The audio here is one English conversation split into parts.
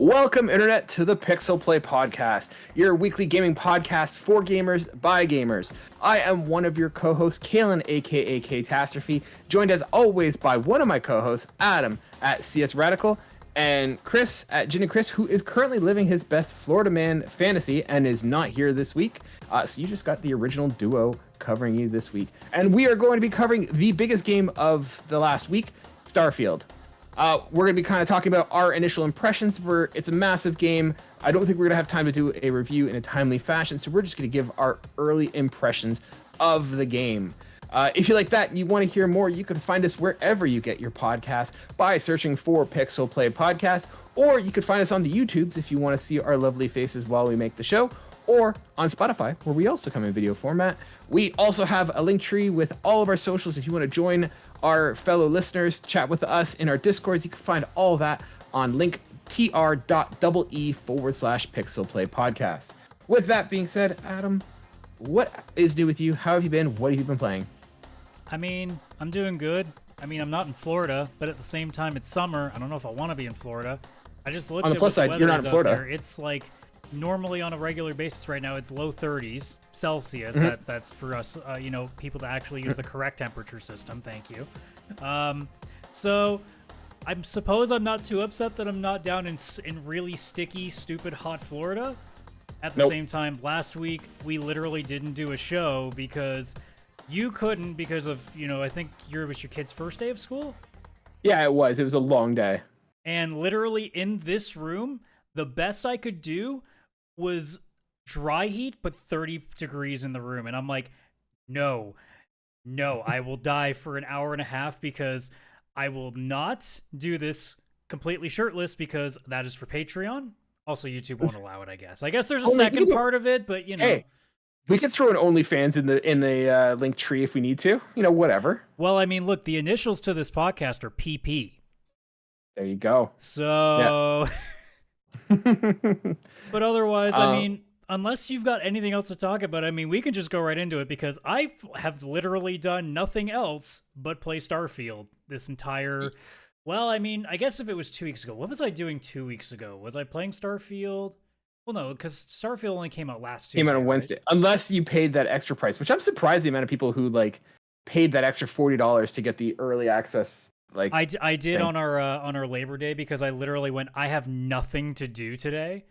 Welcome, Internet, to the PixelPlay podcast, your weekly gaming podcast for gamers by gamers. I am one of your co-hosts, Kaylan, aka Catastrophe, joined as always by one of my co-hosts, Adam at CS Radical, and Chris at Gin and Chris, who is currently living his best Florida man fantasy and is not here this week. So you just got the original duo covering you this week. And we are going to be covering the biggest game of the last week, STARFIELD. We're going to be kind of talking about our initial impressions for it's a massive game. I don't think we're going to have time to do a review in a timely fashion, so we're just going to give our early impressions of the game. If you like that and you want to hear more, you can find us wherever you get your podcast by searching for PixelPlay Podcast, or you can find us on the YouTubes if you want to see our lovely faces while we make the show, or on Spotify, where we also come in video format. We also have a link tree with all of our socials if you want to join our fellow listeners, chat with us in our Discords. You can find all that on linktr.ee/PixelPlay Podcast. With that being said, Adam, what is new with you? How have you been? What have you been playing? I mean, I'm doing good. I mean, I'm not in Florida, but at the same time, it's summer. I don't know if I want to be in Florida. I just looked on the plus side, you're not in Florida. It's like normally on a regular basis right now, it's low 30s Celsius. Mm-hmm. That's for us, people that actually use the correct temperature system. Thank you. So I suppose I'm not too upset that I'm not down in really sticky, stupid, hot Florida. At the same time, last week we literally didn't do a show because you couldn't because of, I think it was your kid's first day of school. Yeah, it was. It was a long day. And literally in this room, the best I could do was dry heat, but 30 degrees in the room. And I'm like, no, I will die for an hour and a half because I will not do this completely shirtless because that is for Patreon. Also, YouTube won't allow it, I guess. I guess there's a second part of it, but Hey, we could throw an OnlyFans in the link tree if we need to. Whatever. Well, I mean, look, the initials to this podcast are PP. There you go. So... Yeah. But otherwise, I mean, unless you've got anything else to talk about, I mean, we can just go right into it because I have literally done nothing else but play STARFIELD this entire... Well, I mean, I guess if it was 2 weeks ago, what was I doing 2 weeks ago? Was I playing STARFIELD? Well, no, because STARFIELD only came out last Tuesday. Came out on Wednesday, right? Unless you paid that extra price, which I'm surprised the amount of people who paid that extra $40 to get the early access. I did thing. on our Labor Day because I literally went, I have nothing to do today,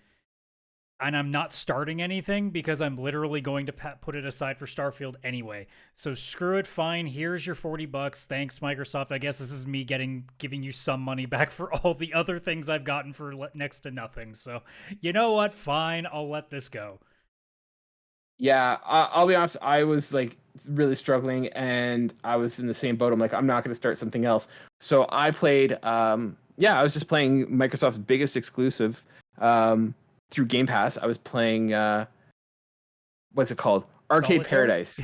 and I'm not starting anything because I'm literally going to put it aside for STARFIELD anyway. So screw it, fine. Here's your $40. Thanks, Microsoft. I guess this is me giving you some money back for all the other things I've gotten for next to nothing. So you know what? Fine, I'll let this go. Yeah, I'll be honest. I was really struggling, and I was in the same boat. I'm like, I'm not going to start something else. So I played. I was just playing Microsoft's biggest exclusive through Game Pass. I was playing. What's it called? Arcade Solitaire? Paradise.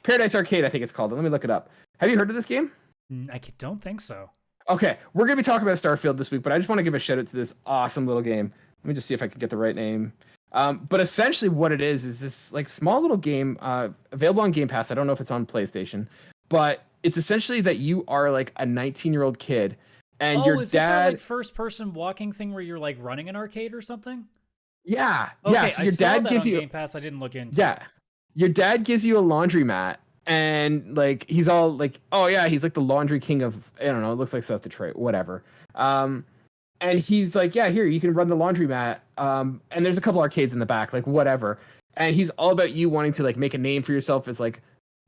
Paradise Arcade, I think it's called. Let me look it up. Have you heard of this game? I don't think so. Okay, we're going to be talking about STARFIELD this week, but I just want to give a shout out to this awesome little game. Let me just see if I can get the right name. But essentially what it is this small little game available on Game Pass. I don't know if it's on PlayStation, but it's essentially that you are a 19-year-old kid and your is dad... it that first person walking thing where you're running an arcade or something? Yeah. Okay, yeah. So your dad gives you Game Pass. I didn't look into. Yeah. Your dad gives you a laundromat and he's all oh yeah, he's the laundry king of, I don't know, it looks like South Detroit, whatever. And he's yeah, here, you can run the laundromat. And there's a couple arcades in the back, whatever. And he's all about you wanting to make a name for yourself as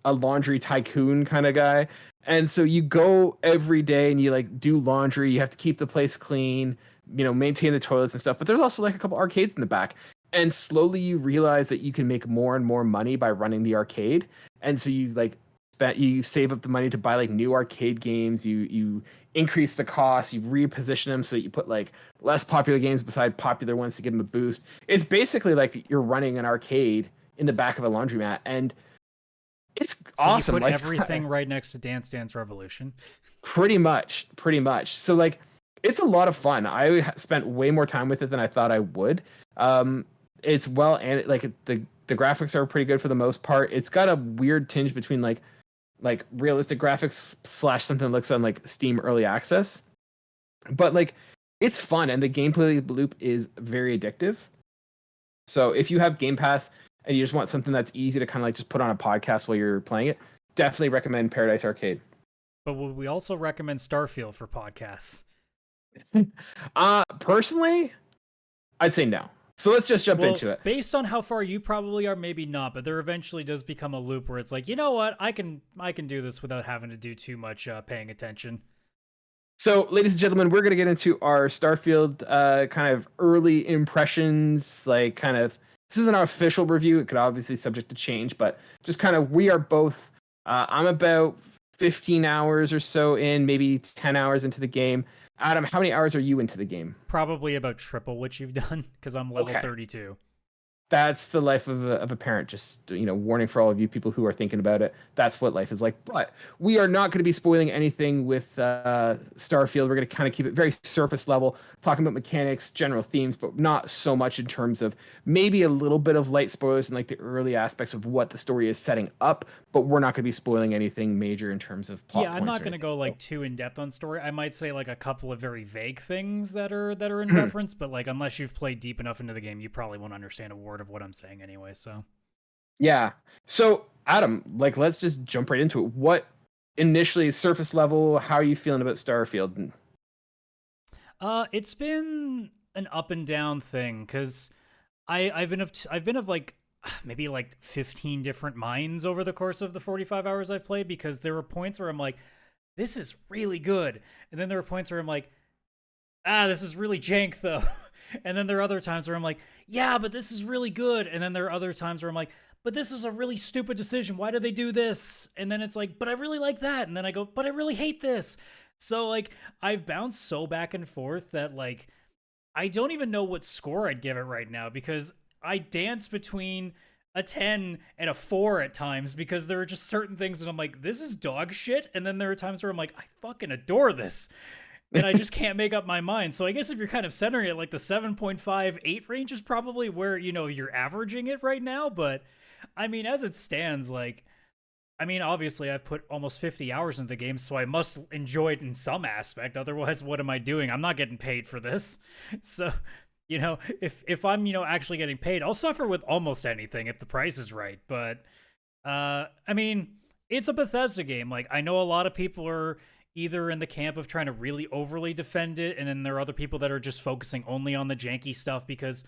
a laundry tycoon kind of guy. And so you go every day and you do laundry. You have to keep the place clean, maintain the toilets and stuff. But there's also a couple arcades in the back. And slowly you realize that you can make more and more money by running the arcade. And so you you save up the money to buy new arcade games. You increase the cost, you reposition them so that you put less popular games beside popular ones to give them a boost. It's basically you're running an arcade in the back of a laundromat, and it's awesome. You put everything right next to Dance Dance Revolution. Pretty much. So it's a lot of fun. I spent way more time with it than I thought I would. It's well, and the graphics are pretty good for the most part. It's got a weird tinge between realistic graphics / something that looks on Steam Early Access, but it's fun, and the gameplay loop is very addictive. So if you have Game Pass and you just want something that's easy to kind of like just put on a podcast while you're playing it, definitely recommend Paradise Arcade. But would we also recommend Starfield for podcasts? Personally, I'd say no. So let's just jump into it. Based on how far you probably are, maybe not, but there eventually does become a loop where it's like, you know what, I can do this without having to do too much paying attention. So, ladies and gentlemen, we're going to get into our Starfield kind of early impressions. Like, kind of, this isn't our official review. It could obviously subject to change, but just kind of, we are both. I'm about 15 hours or so in, maybe 10 hours into the game. Adam, how many hours are you into the game? Probably about triple what you've done, because I'm level 32. That's the life of a parent. Just, warning for all of you people who are thinking about it. That's what life is like. But we are not going to be spoiling anything with Starfield. We're going to kind of keep it very surface level, talking about mechanics, general themes, but not so much in terms of maybe a little bit of light spoilers and like the early aspects of what the story is setting up. But we're not going to be spoiling anything major in terms of plot. Yeah, I'm not going to go like too in depth on story. I might say like a couple of very vague things that are in reference, but like unless you've played deep enough into the game, you probably won't understand a word of what I'm saying anyway. So yeah. So Adam, like, let's just jump right into it. What initially surface level? How are you feeling about Starfield? It's been an up and down thing because I've been of like maybe like 15 different minds over the course of the 45 hours I've played, because there were points where I'm like, this is really good, and then there were points where I'm like, this is really jank though. And then there are other times where I'm like, yeah, but this is really good. And then there are other times where I'm like, but this is a really stupid decision. Why did they do this? And then it's like, but I really like that. And then I go, but I really hate this. So like, I've bounced so back and forth that like, I don't even know what score I'd give it right now, because I dance between a 10 and a 4 at times, because there are just certain things that I'm like, this is dog shit. And then there are times where I'm like, I fucking adore this. And I just can't make up my mind. So I guess if you're kind of centering it, like the 7.5, 8 range is probably where, you're averaging it right now. But I mean, as it stands, like, I mean, obviously I've put almost 50 hours into the game, so I must enjoy it in some aspect. Otherwise, what am I doing? I'm not getting paid for this. So, if I'm, actually getting paid, I'll suffer with almost anything if the price is right. But, I mean, it's a Bethesda game. Like, I know a lot of people are either in the camp of trying to really overly defend it, and then there are other people that are just focusing only on the janky stuff because,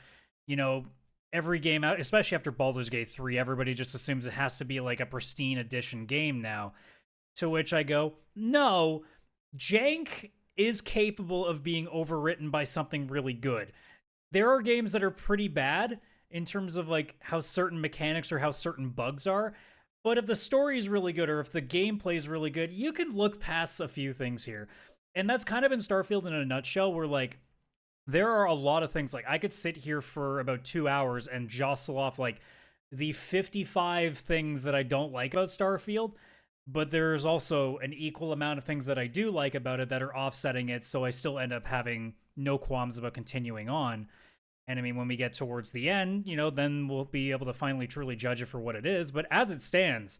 every game out, especially after Baldur's Gate 3, everybody just assumes it has to be like a pristine edition game now. To which I go, no, jank is capable of being overwritten by something really good. There are games that are pretty bad in terms of like how certain mechanics or how certain bugs are. But if the story is really good or if the gameplay is really good, you can look past a few things here. And that's kind of in Starfield in a nutshell, where like there are a lot of things. Like I could sit here for about 2 hours and jostle off like the 55 things that I don't like about Starfield, but there's also an equal amount of things that I do like about it that are offsetting it, so I still end up having no qualms about continuing on. And I mean, when we get towards the end, then we'll be able to finally truly judge it for what it is. But as it stands,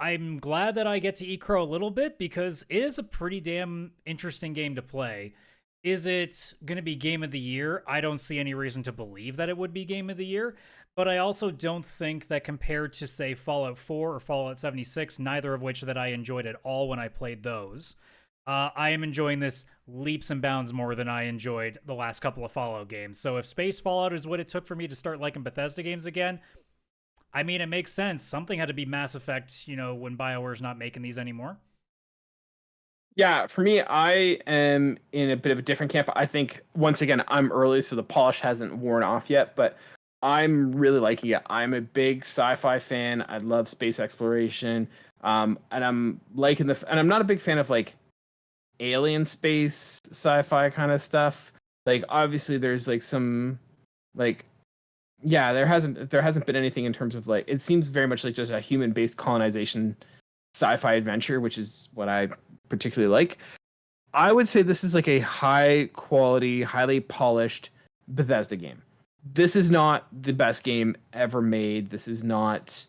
I'm glad that I get to eat crow a little bit, because it is a pretty damn interesting game to play. Is it going to be Game of the Year? I don't see any reason to believe that it would be Game of the Year. But I also don't think that compared to, say, Fallout 4 or Fallout 76, neither of which that I enjoyed at all when I played those, I am enjoying this leaps and bounds more than I enjoyed the last couple of Fallout games. So if Space Fallout is what it took for me to start liking Bethesda games again, I mean, it makes sense. Something had to be Mass Effect, when BioWare's not making these anymore. Yeah, for me, I am in a bit of a different camp. I think, once again, I'm early, so the polish hasn't worn off yet, but I'm really liking it. I'm a big sci-fi fan. I love space exploration. And I'm liking and I'm not a big fan of like alien space sci-fi kind of stuff. Like obviously there's like some like there hasn't been anything in terms of like, it seems very much like just a human-based colonization sci-fi adventure, which is what I particularly like. I would say this is like a high quality, highly polished Bethesda game. This is not the best game ever made. This is not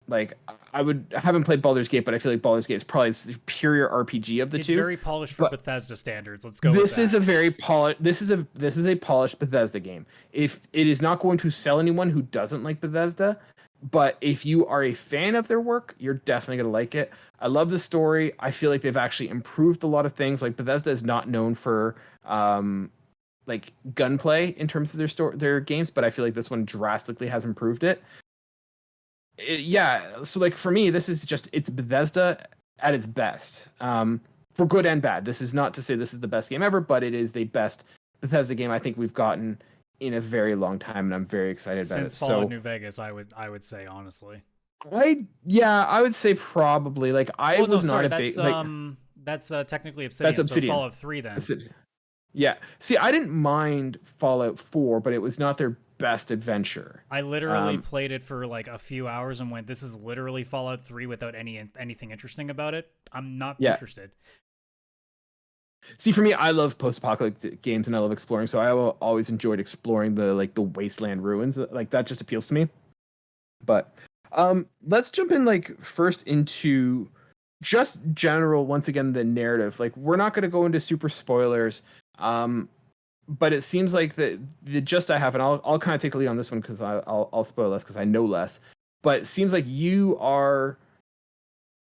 Like I haven't played Baldur's Gate, but I feel like Baldur's Gate is probably the superior RPG of the It's two. very polished for But Bethesda standards. Let's go with this is that. a very polished. This is a polished Bethesda game. If it is not going to sell anyone who doesn't like Bethesda, but if you are a fan of their work, you're definitely gonna like it. I love the story. I feel like they've actually improved a lot of things. Like Bethesda is not known for like gunplay in terms of their games, but I feel like this one drastically has improved it. Yeah, so like for me, this is just it's Bethesda at its best, for good and bad. This is not to say this is the best game ever, but it is the best Bethesda game I think we've gotten in a very long time, and I'm very excited about Since it. Fallout New Vegas, I would say honestly. I would say probably like I Oh no, was not sorry, a big like that's technically Obsidian. that's Obsidian. So Fallout 3 then. Yeah, see, I didn't mind Fallout 4, but it was not their best adventure. I literally played it for like a few hours and went, "This is literally Fallout 3 without anything interesting about it. I'm not interested." See, for me, I love post-apocalyptic games and I love exploring, so I always enjoyed exploring the wasteland ruins. Like that just appeals to me. But let's jump in like first into just general, once again, the narrative. Like we're not going to go into super spoilers. But it seems like the gist I have, and I'll kind of take the lead on this one because I'll spoil less because I know less. But it seems like you are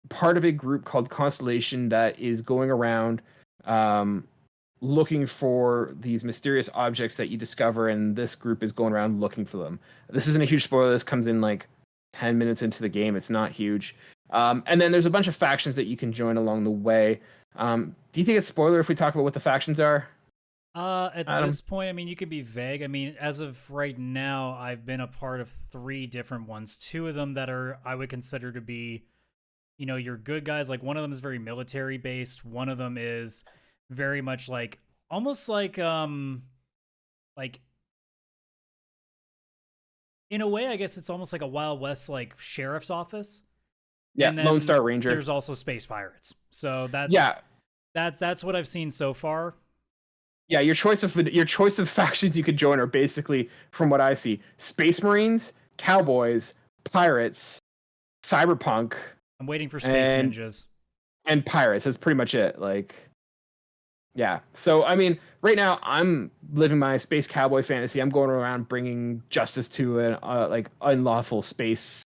part of a group called Constellation that is going around looking for these mysterious objects that you discover, and this group is going around looking for them. This isn't a huge spoiler. This comes in like 10 minutes into the game. It's not huge. And then there's a bunch of factions that you can join along the way. Do you think it's a spoiler if we talk about what the factions are? At this point, I mean, you could be vague. I mean, as of right now, I've been a part of 3 different ones. 2 of them that are I would consider to be, you know, your good guys. Like one of them is very military based. One of them is very much like almost like in a way, I guess it's almost like a Wild West like sheriff's office. Yeah, and then Lone Star Ranger. There's also space pirates. So that's what I've seen so far. Yeah, your choice of factions you could join are basically, from what I see, Space Marines, Cowboys, Pirates, Cyberpunk. I'm waiting for Space Ninjas. And Pirates. That's pretty much it. Like, yeah. So, I mean, right now I'm living my space cowboy fantasy. I'm going around bringing justice to an like unlawful space,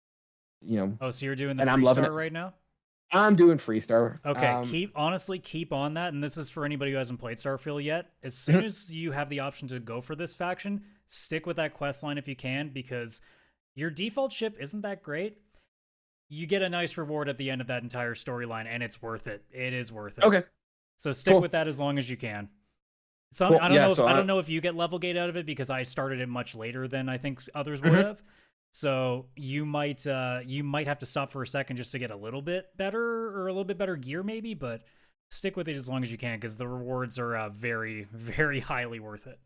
you know. Oh, so you're doing the Freestar right now? I'm doing Freestar. Okay, keep on that, and this is for anybody who hasn't played Starfield yet. As soon as you have the option to go for this faction, stick with that quest line if you can, because your default ship isn't that great. You get a nice reward at the end of that entire storyline, and it's worth it. It is worth it. Okay. So stick with that as long as you can. I don't know if you get level gate out of it, because I started it much later than I think others would have. So you might have to stop for a second just to get a little bit better or a little bit better gear maybe, but stick with it as long as you can, because the rewards are very, very highly worth it.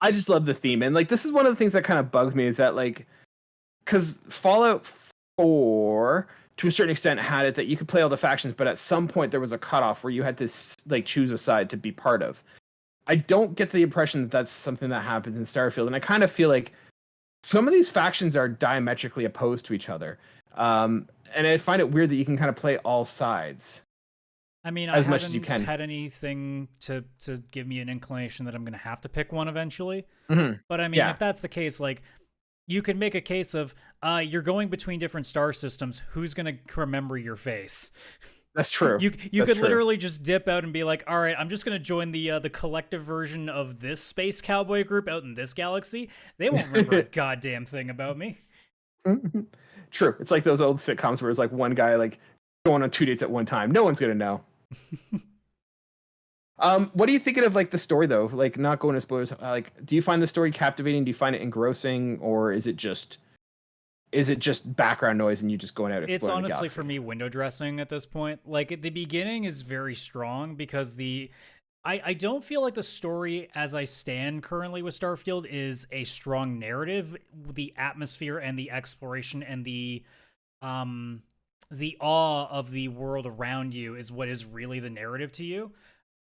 I just love the theme, and like this is one of the things that kind of bugs me is that like, because Fallout 4 to a certain extent had it that you could play all the factions, but at some point there was a cutoff where you had to like choose a side to be part of. I don't get the impression that that's something that happens in Starfield, and I kind of feel like some of these factions are diametrically opposed to each other. And I find it weird that you can kind of play all sides. I mean, as much as you can. Had anything to give me an inclination that I'm going to have to pick one eventually. But I mean, if that's the case, like you could make a case of you're going between different star systems. Who's going to remember your face? That's true. You could literally just dip out and be like, all right, I'm just going to join the collective version of this space cowboy group out in this galaxy. They won't remember a goddamn thing about me. True. It's like those old sitcoms where it's like one guy like going on 2 dates at one time. No one's going to know. What are you thinking of like the story though? Like not going to spoilers. Like, do you find the story captivating? Do you find it engrossing, or is it just background noise and you just going out exploring? It's honestly for me window dressing at this point. Like at the beginning is very strong because I don't feel like the story as I stand currently with Starfield is a strong narrative. The atmosphere and the exploration and the awe of the world around you is what is really the narrative to you.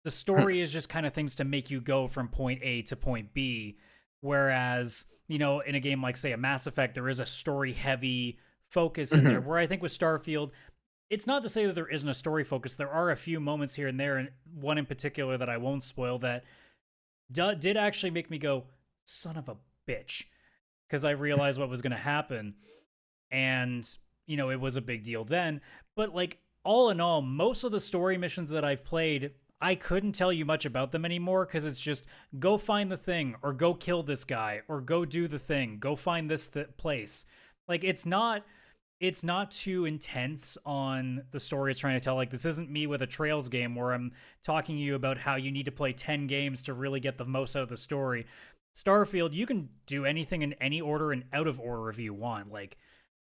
The story is just kind of things to make you go from point A to point B. Whereas, you know, in a game like, say, a Mass Effect, there is a story-heavy focus in there. Where I think with Starfield, it's not to say that there isn't a story focus. There are a few moments here and there, and one in particular that I won't spoil that did actually make me go, son of a bitch, because I realized what was going to happen. And, you know, it was a big deal then. But, like, all in all, most of the story missions that I've played, I couldn't tell you much about them anymore because it's just go find the thing or go kill this guy or go do the thing, go find this place. Like, it's not too intense on the story it's trying to tell. Like, this isn't me with a Trails game where I'm talking to you about how you need to play 10 games to really get the most out of the story. Starfield, you can do anything in any order and out of order if you want. Like,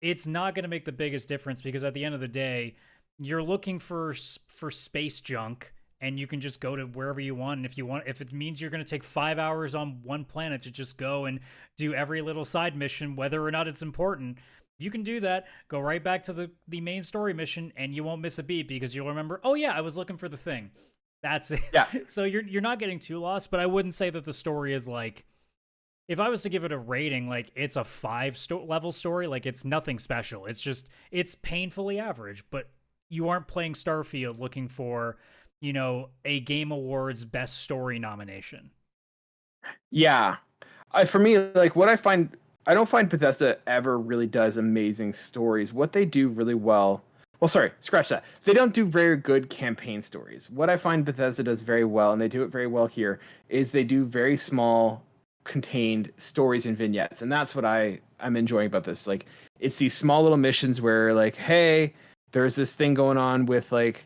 it's not going to make the biggest difference because at the end of the day, you're looking for space junk and you can just go to wherever you want. And if it means you're going to take 5 hours on one planet to just go and do every little side mission, whether or not it's important, you can do that. Go right back to the main story mission and you won't miss a beat because you'll remember, oh yeah, I was looking for the thing. That's it. Yeah. So you're not getting too lost, but I wouldn't say that the story is like, if I was to give it a rating, like it's a 5-level story, like it's nothing special. It's painfully average, but you aren't playing Starfield looking for, you know, a Game Awards Best Story nomination. Yeah. For me, like I don't find Bethesda ever really does amazing stories. What they do really well, scratch that. They don't do very good campaign stories. What I find Bethesda does very well, and they do it very well here, is they do very small contained stories and vignettes, and that's what I'm enjoying about this. Like, it's these small little missions where, like, hey, there's this thing going on with like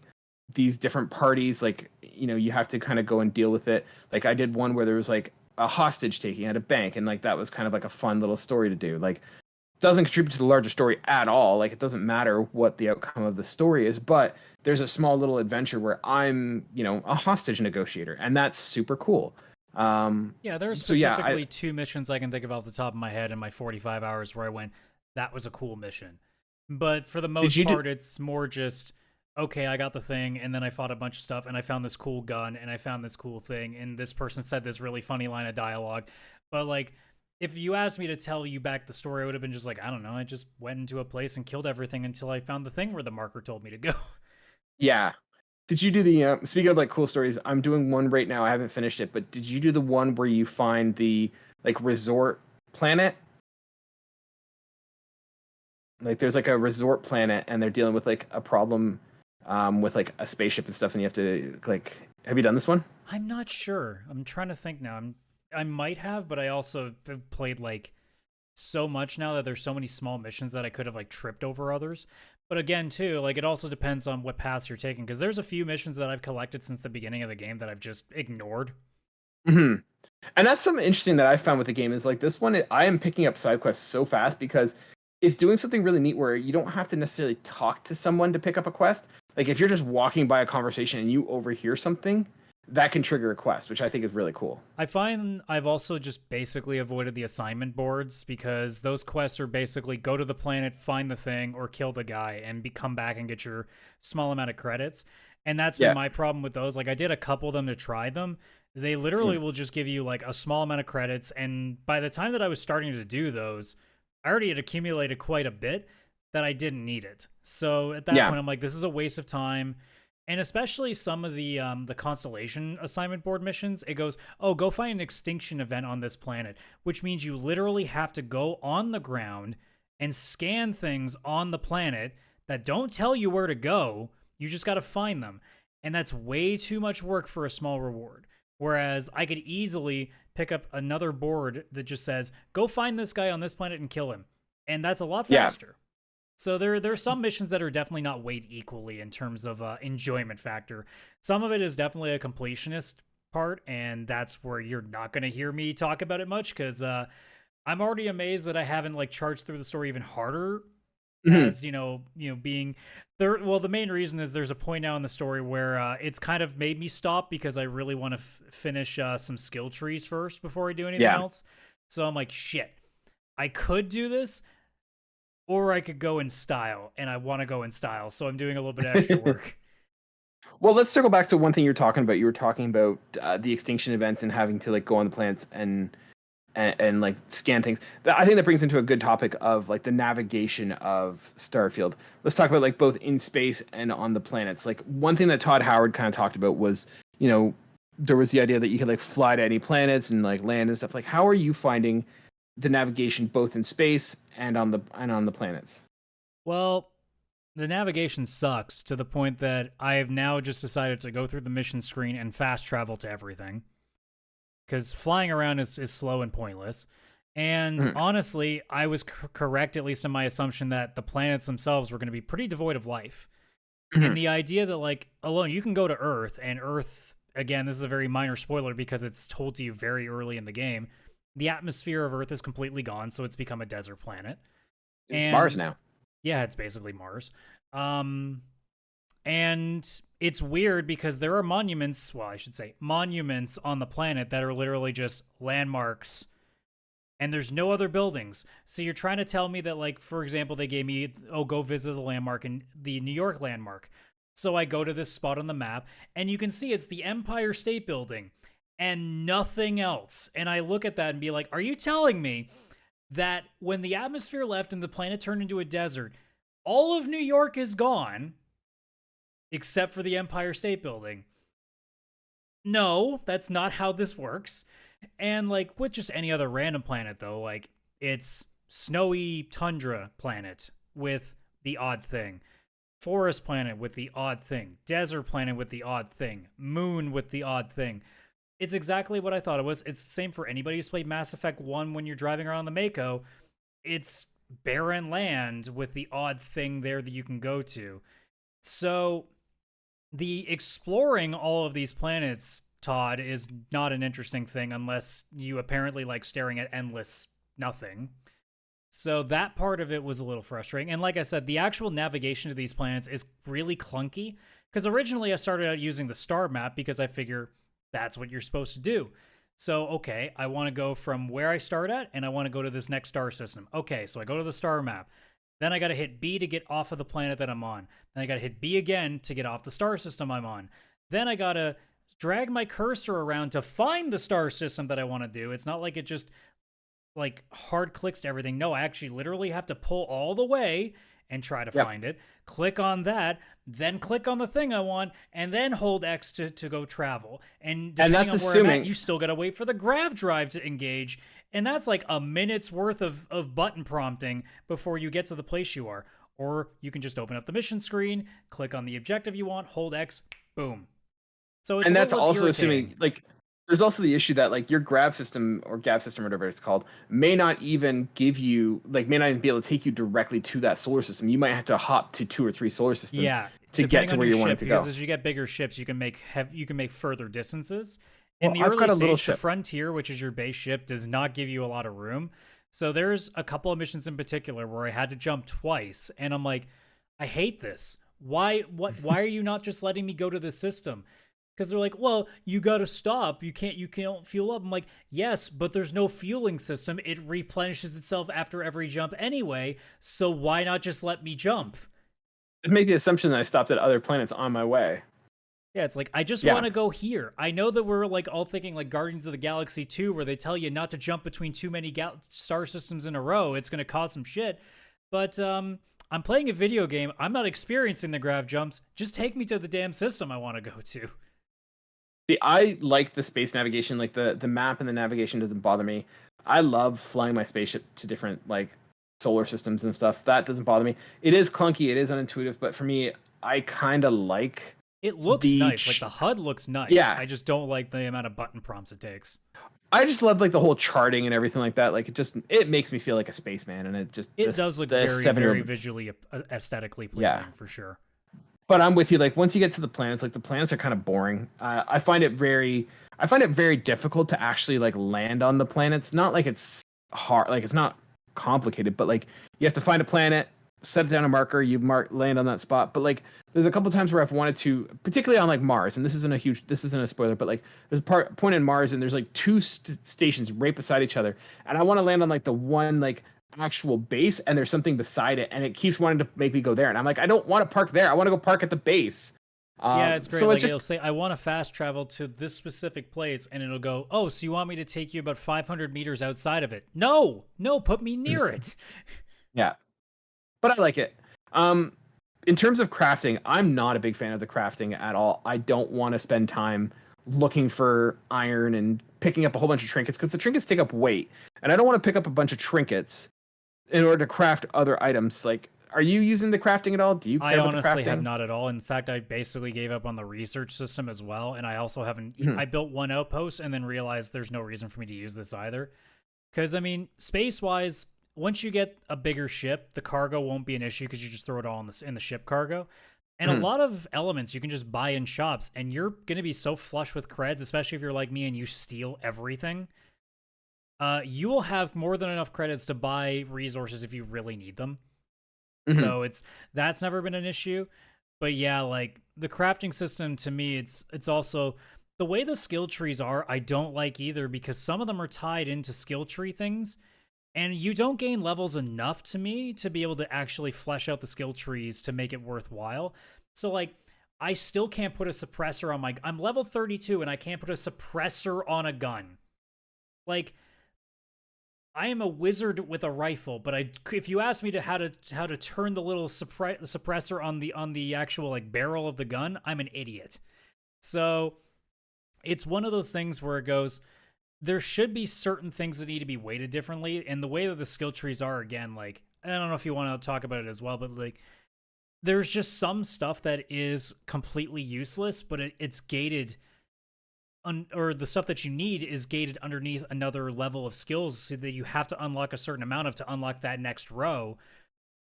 these different parties, like, you know, you have to kind of go and deal with it. Like, I did one where there was like a hostage taking at a bank, and like that was kind of like a fun little story to do. Like, doesn't contribute to the larger story at all. Like, it doesn't matter what the outcome of the story is, but there's a small little adventure where I'm, you know, a hostage negotiator, and that's super cool. Yeah, there's specifically 2 missions I can think of off the top of my head in my 45 hours where I went, that was a cool mission. But for the most part, it's more just, okay, I got the thing, and then I fought a bunch of stuff, and I found this cool gun, and I found this cool thing, and this person said this really funny line of dialogue. But, like, if you asked me to tell you back the story, I would have been just like, I don't know, I just went into a place and killed everything until I found the thing where the marker told me to go. Yeah. Did you do the speaking of like cool stories, I'm doing one right now. I haven't finished it, but did you do the one where you find the like resort planet? Like, there's like a resort planet and they're dealing with like a problem with like a spaceship and stuff, and you have to like, have you done this one? I'm not sure. I'm trying to think now. I might have, but I also have played like so much now that there's so many small missions that I could have like tripped over others. But again, too, like, it also depends on what paths you're taking, because there's a few missions that I've collected since the beginning of the game that I've just ignored. And that's something interesting that I found with the game is like this one, I am picking up side quests so fast because it's doing something really neat where you don't have to necessarily talk to someone to pick up a quest. Like, if you're just walking by a conversation and you overhear something, that can trigger a quest, which I think is really cool. I find I've also just basically avoided the assignment boards because those quests are basically go to the planet, find the thing, or kill the guy, and come back and get your small amount of credits. And that's been my problem with those. Like, I did a couple of them to try them. They literally will just give you like a small amount of credits. And by the time that I was starting to do those, I already had accumulated quite a bit that I didn't need it. So at that point, I'm like, this is a waste of time. And especially some of the Constellation assignment board missions, it goes, oh, go find an extinction event on this planet, which means you literally have to go on the ground and scan things on the planet that don't tell you where to go. You just got to find them. And that's way too much work for a small reward. Whereas I could easily pick up another board that just says, go find this guy on this planet and kill him. And that's a lot faster. So there are some missions that are definitely not weighed equally in terms of enjoyment factor. Some of it is definitely a completionist part, and that's where you're not going to hear me talk about it much because I'm already amazed that I haven't like charged through the story even harder. As being there. Well, the main reason is there's a point now in the story where it's kind of made me stop because I really want to finish some skill trees first before I do anything else. So I'm like, shit, I could do this. Or I could go in style, and I want to go in style, so I'm doing a little bit of extra work. Well, let's circle back to one thing you're talking about. You were talking about the extinction events and having to like go on the planets and and like scan things. I think that brings into a good topic of like the navigation of Starfield. Let's talk about like both in space and on the planets. Like one thing that Todd Howard kind of talked about was, you know, there was the idea that you could like fly to any planets and like land and stuff. Like, how are you finding the navigation both in space and on the planets? Well, the navigation sucks to the point that I have now just decided to go through the mission screen and fast travel to everything. Because flying around is slow and pointless. And honestly, I was correct, at least in my assumption, that the planets themselves were going to be pretty devoid of life. And the idea that, like, alone, you can go to Earth, and Earth, again, this is a very minor spoiler because it's told to you very early in the game, the atmosphere of Earth is completely gone, so it's become a desert planet. It's Mars now. Yeah, it's basically Mars. And it's weird because there are monuments, well, I should say monuments on the planet that are literally just landmarks, and there's no other buildings. So you're trying to tell me that, like, for example, they gave me, oh, go visit the landmark in the New York landmark. So I go to this spot on the map, and you can see it's the Empire State Building and nothing else. And I look at that and be like, are you telling me that when the atmosphere left and the planet turned into a desert, all of New York is gone, except for the Empire State Building? No, that's not how this works. And like with just any other random planet, though, like it's snowy tundra planet with the odd thing, forest planet with the odd thing, desert planet with the odd thing, moon with the odd thing. It's exactly what I thought it was. It's the same for anybody who's played Mass Effect 1 when you're driving around the Mako. It's barren land with the odd thing there that you can go to. So the exploring all of these planets, Todd, is not an interesting thing unless you apparently like staring at endless nothing. So that part of it was a little frustrating. And like I said, the actual navigation to these planets is really clunky because originally I started out using the star map because I figure that's what you're supposed to do. So, okay, I want to go from where I start at and I want to go to this next star system. Okay, so I go to the star map. Then I got to hit B to get off of the planet that I'm on. Then I got to hit B again to get off the star system I'm on. Then I got to drag my cursor around to find the star system that I want to do. It's not like it just like hard clicks to everything. No, I actually literally have to pull all the way and try to find it. Click on that, then click on the thing I want, and then hold X to go travel. And depending on where I'm at, you still got to wait for the grav drive to engage. And that's like a minute's worth of button prompting before you get to the place you are. Or you can just open up the mission screen, click on the objective you want, hold X, boom. So it's, and that's also assuming, like, there's also the issue that like your grav system or gav system, or whatever it's called, may not even give you, like, may not even be able to take you directly to that solar system. You might have to hop to 2 or 3 solar systems to get to where you want to go. Because as you get bigger ships, you can make further distances. In the early stage, the Frontier, which is your base ship, does not give you a lot of room. So there's a couple of missions in particular where I had to jump twice, and I'm like, I hate this. Why are you not just letting me go to this system? Because they're like, well, you got to stop. You can't fuel up. I'm like, yes, but there's no fueling system. It replenishes itself after every jump anyway. So why not just let me jump? It made the assumption that I stopped at other planets on my way. Yeah, it's like, I just want to go here. I know that we're like all thinking like Guardians of the Galaxy 2, where they tell you not to jump between too many star systems in a row. It's going to cause some shit. But I'm playing a video game. I'm not experiencing the grav jumps. Just take me to the damn system I want to go to. See, I like the space navigation, like the map and the navigation doesn't bother me. I love flying my spaceship to different like solar systems and stuff. That doesn't bother me. It is clunky, it is unintuitive, but for me, I kind of like. It looks nice, like the HUD looks nice. Yeah, I just don't like the amount of button prompts it takes. I just love like the whole charting and everything like that. Like it makes me feel like a spaceman, and it does look very visually aesthetically pleasing for sure. But I'm with you. Like once you get to the planets, like the planets are kind of boring. I find it very difficult to actually like land on the planets. Not like it's hard, like it's not complicated, but like you have to find a planet, set it down a marker, land on that spot. But like there's a couple times where I've wanted to, particularly on like Mars, and this isn't a spoiler, but like there's a point in Mars and there's like 2 stations right beside each other, and I want to land on like the one like actual base, and there's something beside it, and it keeps wanting to make me go there, and I'm like, I don't want to park there. I want to go park at the base. Yeah, it's great. So Like it's just it'll say, "I want to fast travel to this specific place," and it'll go, "Oh, so you want me to take you about 500 meters outside of it?" No, no, put me near it. yeah, but I like it. Um, in terms of crafting, I'm not a big fan of the crafting at all. I don't want to spend time looking for iron and picking up a whole bunch of trinkets because the trinkets take up weight, and I don't want to pick up a bunch of trinkets in order to craft other items. Like, are you using the crafting at all? Do you I care about the honestly have crafting? not at all. In fact, I basically gave up on the research system as well, and I also haven't. Mhm. I built one outpost and then realized there's no reason for me to use this either. Because I mean, space-wise, once you get a bigger ship, the cargo won't be an issue because you just throw it all in the ship cargo. And a Mhm. lot of elements you can just buy in shops, and you're gonna be so flush with creds, especially if you're like me and you steal everything. You will have more than enough credits to buy resources if you really need them. Mhm. So that's never been an issue. But yeah, like the crafting system to me, it's also the way the skill trees are, I don't like either because some of them are tied into skill tree things. And you don't gain levels enough to me to be able to actually flesh out the skill trees to make it worthwhile. So like I still can't put a suppressor on my I'm level 32 and I can't put a suppressor on a gun. Like I am a wizard with a rifle, but if you ask me to how to turn the little suppressor on the actual like barrel of the gun, I'm an idiot. So it's one of those things where it goes, there should be certain things that need to be weighted differently, and the way that the skill trees are, again, like I don't know if you want to talk about it as well, but like there's just some stuff that is completely useless, but it's gated or the stuff that you need is gated underneath another level of skills so that you have to unlock a certain amount of to unlock that next row.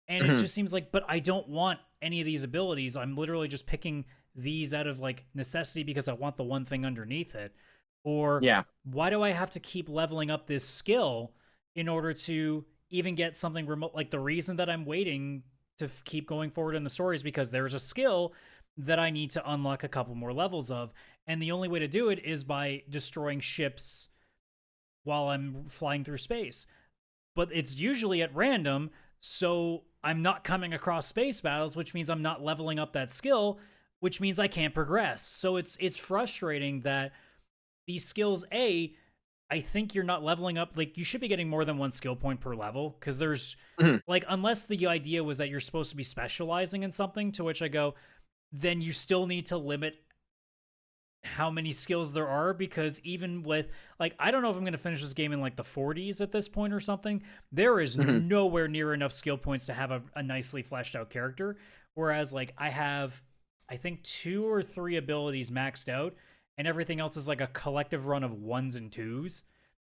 And it Mhm. just seems like, but I don't want any of these abilities. I'm literally just picking these out of like necessity because I want the one thing underneath it. Or Yeah. why do I have to keep leveling up this skill in order to even get something remote? Like the reason that I'm waiting to keep going forward in the story is because there's a skill that I need to unlock a couple more levels of. And the only way to do it is by destroying ships while I'm flying through space. But it's usually at random, so I'm not coming across space battles, which means I'm not leveling up that skill, which means I can't progress. So it's frustrating that these skills, I think you're not leveling up. Like you should be getting more than one skill point per level because there's Mhm. like unless the idea was that you're supposed to be specializing in something, to which I go, then you still need to limit how many skills there are because even with like I don't know if I'm going to finish this game in like the 40s at this point or something. There is Mhm. nowhere near enough skill points to have a nicely fleshed out character, whereas like I have I think 2 or 3 abilities maxed out and everything else is like a collective run of ones and twos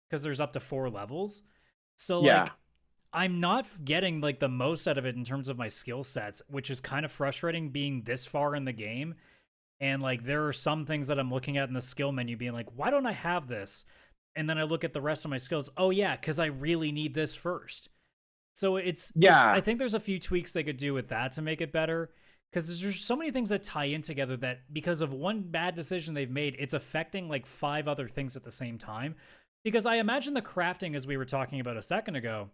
because there's up to 4 levels. So Yeah. like I'm not getting like the most out of it in terms of my skill sets, which is kind of frustrating being this far in the game. And like there are some things that I'm looking at in the skill menu being like, why don't I have this? And then I look at the rest of my skills. Oh yeah, because I really need this first. So it's I Yeah. think there's a few tweaks they could do with that to make it better. Because there's so many things that tie in together that because of one bad decision they've made, it's affecting like 5 other things at the same time. Because I imagine the crafting, as we were talking about a second ago,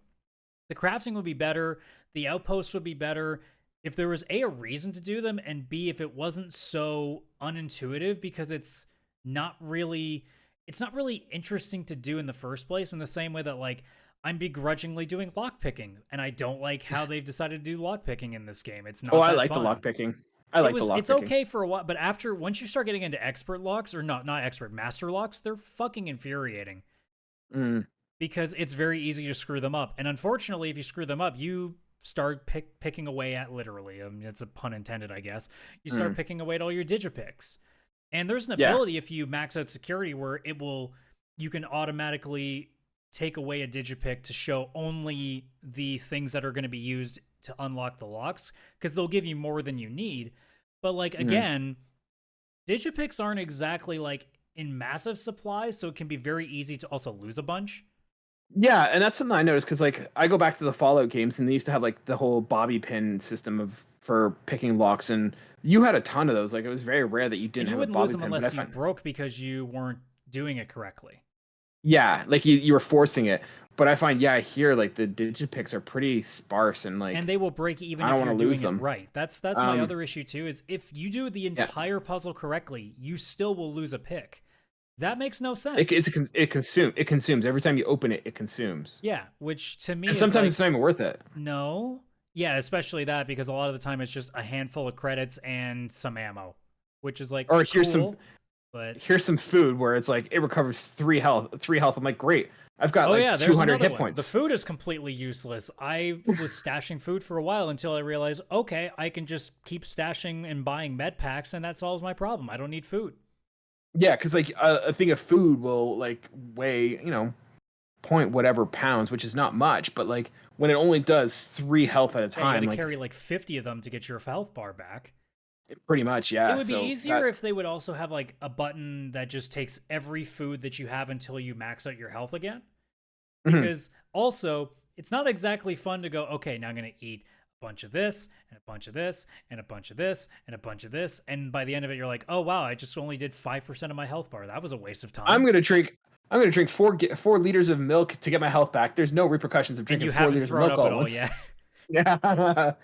the crafting would be better, the outposts would be better if there was a reason to do them, and B if it wasn't so unintuitive because it's not really interesting to do in the first place in the same way that like I'm begrudgingly doing lockpicking and I don't like how they've decided to do lockpicking in this game. It's Oh, not I that like the fun. lock picking. I like the lock It's picking. okay for a while, but after once you start getting into expert locks or not expert master locks, they're fucking infuriating Mm. because it's very easy to screw them up. And unfortunately, if you screw them up, you start picking away at literally. I mean, it's a pun intended, I guess. You start Mm. picking away at all your digipicks. And there's an Yeah. ability if you max out security where you can automatically take away a digipick to show only the things that are going to be used to unlock the locks because they'll give you more than you need. But like Mm. again, digipicks aren't exactly like in massive supply, so it can be very easy to also lose a bunch. Yeah, and that's something I noticed because like I go back to the Fallout games and they used to have like the whole bobby pin system of for picking locks, and you had a ton of those. Like it was very rare that you And didn't you have a wouldn't lose bobby them pin. But I unless you find broke because you weren't doing it correctly. Yeah, like you were forcing it. But I find, yeah, here like the digipicks are pretty sparse and And like they will break even I if don't you're want to lose doing it them. right. That's my Um, other issue too, is if you do the yeah, entire puzzle correctly, you still will lose a pick. That makes no it sense. it consumes every time you open it. It consumes, Yeah, which to me and is sometimes like, it's not even worth it. no. Yeah, especially that, because a lot of the time it's just a handful of credits and some ammo, which is like Or cool, but here's some food where it's like it recovers 3 health. I'm like, great, I've got oh like yeah, there's 200 another hit one. The points. food is completely useless. I was stashing food for a while until I realized, okay, I can just keep stashing and buying med packs and that solves my problem. I don't need food. Yeah, because like a thing of food will like weigh point whatever pounds, which is not much, but like when it only does 3 health at a Yeah, you got time, to like carry like 50 of them to get your health bar back. pretty much, It yeah. would be So easier that if they would also have like a button that just takes every food that you have until you max out your health again. mhm. Because also, it's not exactly fun to go, okay, now I'm going to eat a bunch of this and a bunch of this and a bunch of this and a bunch of this. And by the end of it, you're like, oh, wow, I just only did 5% of my health bar. That was a waste of I'm time. gonna drink. I'm gonna drink 4 liters of milk to get my health back. There's no repercussions of And drinking you four haven't liters of thrown milk up all at at all once. yet. Yeah.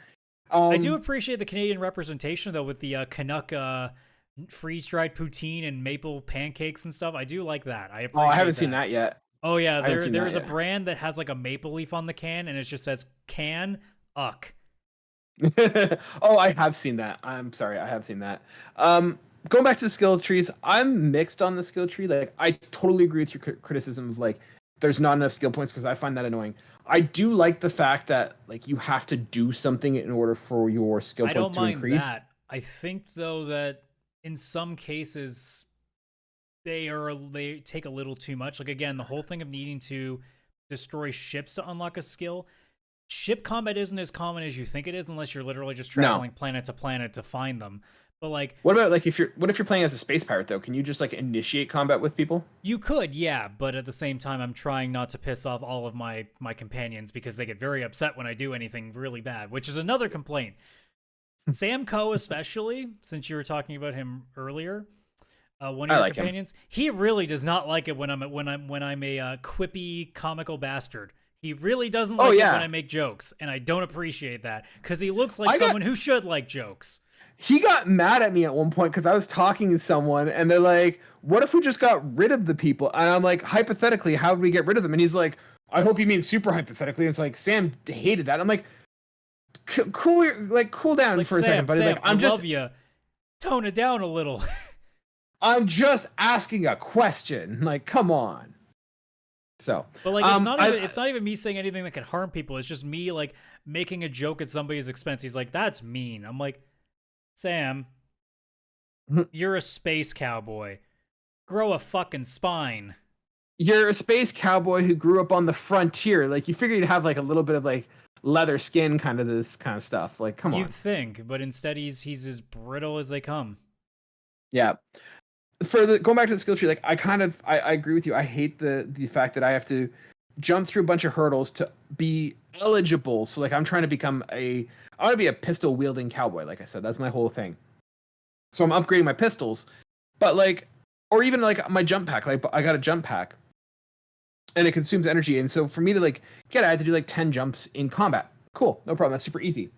I do um. appreciate the Canadian representation, though, with the Canuck freeze-dried poutine and maple pancakes and stuff. I do like that. I Oh, I haven't appreciate seen that. that yet. Oh yeah, I haven't seen there that is a yet. brand that has like a maple leaf on the can, and it just says can uck. Oh, I have seen that. I'm sorry, I have seen that. Um, Going back to the skill trees, I'm mixed on the skill tree. Like, I totally agree with your criticism of like there's not enough skill points because I find that annoying. I do like the fact that like you have to do something in order for your skill I points don't to mind increase. that. I think though that in some cases they take a little too much. Like again, the whole thing of needing to destroy ships to unlock a skill. Ship combat isn't as common as you think it is unless you're literally just No. traveling planet to planet to find them. But like What about like if you're playing as a space pirate though? Can you just like initiate combat with people? you could, yeah, but at the same time I'm trying not to piss off all of my companions because they get very upset when I do anything really bad, which is another complaint. Sam Coe especially, since you were talking about him earlier, one of I your like him. companions, he really does not like it when I'm a quippy comical bastard. He really doesn't Oh like it when yeah. I make jokes, and I don't appreciate that because he looks like I got someone who should like jokes. He got mad at me at one point because I was talking to someone and they're like, "What if we just got rid of the people?" And I'm like, "Hypothetically, how would we get rid of them?" And he's like, "I hope you mean super hypothetically." And it's like Sam hated that. I'm like, cool It's down like for a second, buddy. Like, Sam, I love you. Tone it down a little. I'm just asking a question. Like, come on. So, But like I it's not even me saying anything that can harm people. It's just me like making a joke at somebody's expense. He's like, "That's mean." I'm like, "Sam, you're a space cowboy. Grow a fucking spine." you're a space cowboy who grew up on the frontier. Like, you figure you'd have like a little bit of like leather skin, kind of this kind of stuff. Like, come You'd on. think, but instead he's as brittle as they come. Yeah. For the going back to the skill tree, like I agree with you. I hate the fact that I have to jump through a bunch of hurdles to be eligible. So like I'm trying to become I want to be a pistol wielding cowboy. Like I said, that's my whole thing. So I'm upgrading my pistols, but like, or even like my jump pack. Like I got a jump pack, and it consumes energy. And so for me to like get it, I had to do like 10 jumps in combat. Cool, no problem. That's super easy.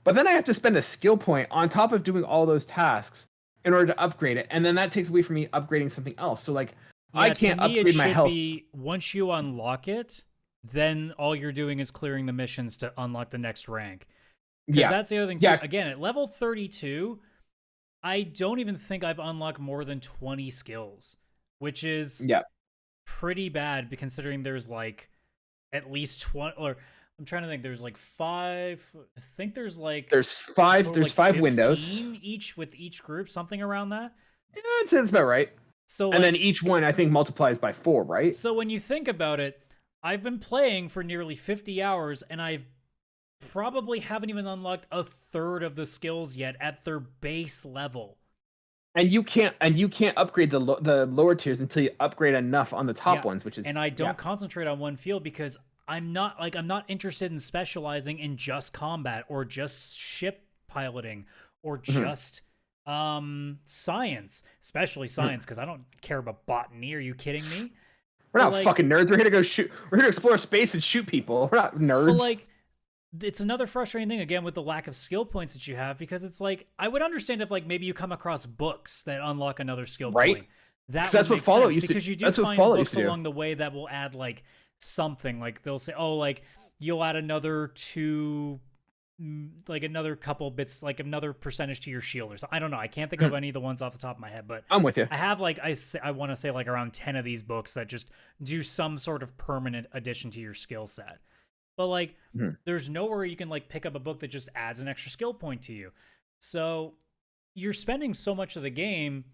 But then I have to spend a skill point on top of doing all those tasks in order to upgrade it, and then that takes away from me upgrading something else. So like I Yeah, to can't me it upgrade my should health. be once you unlock it, then all you're doing is clearing the missions to unlock the next rank. Because Yeah, that's the other thing too. yeah, Again, at level 32, I don't even think I've unlocked more than 20 skills, which is yeah. pretty bad considering there's like at least 20 or I'm trying to think there's like 5 I think there's like There's a five. total There's like 5 windows. 15 each with each group, something around that. Yeah, I'd say that's about right. So And then like each one I think multiplies by 4, right? so when you think about it, I've been playing for nearly 50 hours and I've probably haven't even unlocked a third of the skills yet at their base level. And you can't upgrade the lower tiers until you upgrade enough on the top Yeah. ones, which is And I yeah. don't concentrate on one field because I'm not interested in specializing in just combat or just ship piloting or Mhm, just science, especially mhm. science because I don't care about botany. Are you kidding me? We're not fucking nerds. We're here to go shoot. We're here to explore space and shoot people. We're not nerds. But like, it's another frustrating thing again with the lack of skill points that you have, because it's like, I would understand if like maybe you come across books that unlock another skill point. That's what Fallout used to do. Because you do find books along the way that will add like something. Like they'll say, oh, like you'll add another like another couple bits, like another percentage to your shield or something. I don't know. I can't think of any of the ones off the top of my head, but I'm with you. I have like, I want to say like around 10 of these books that just do some sort of permanent addition to your skill set. But like, there's nowhere you can like pick up a book that just adds an extra skill point to you. So you're spending so much of the game,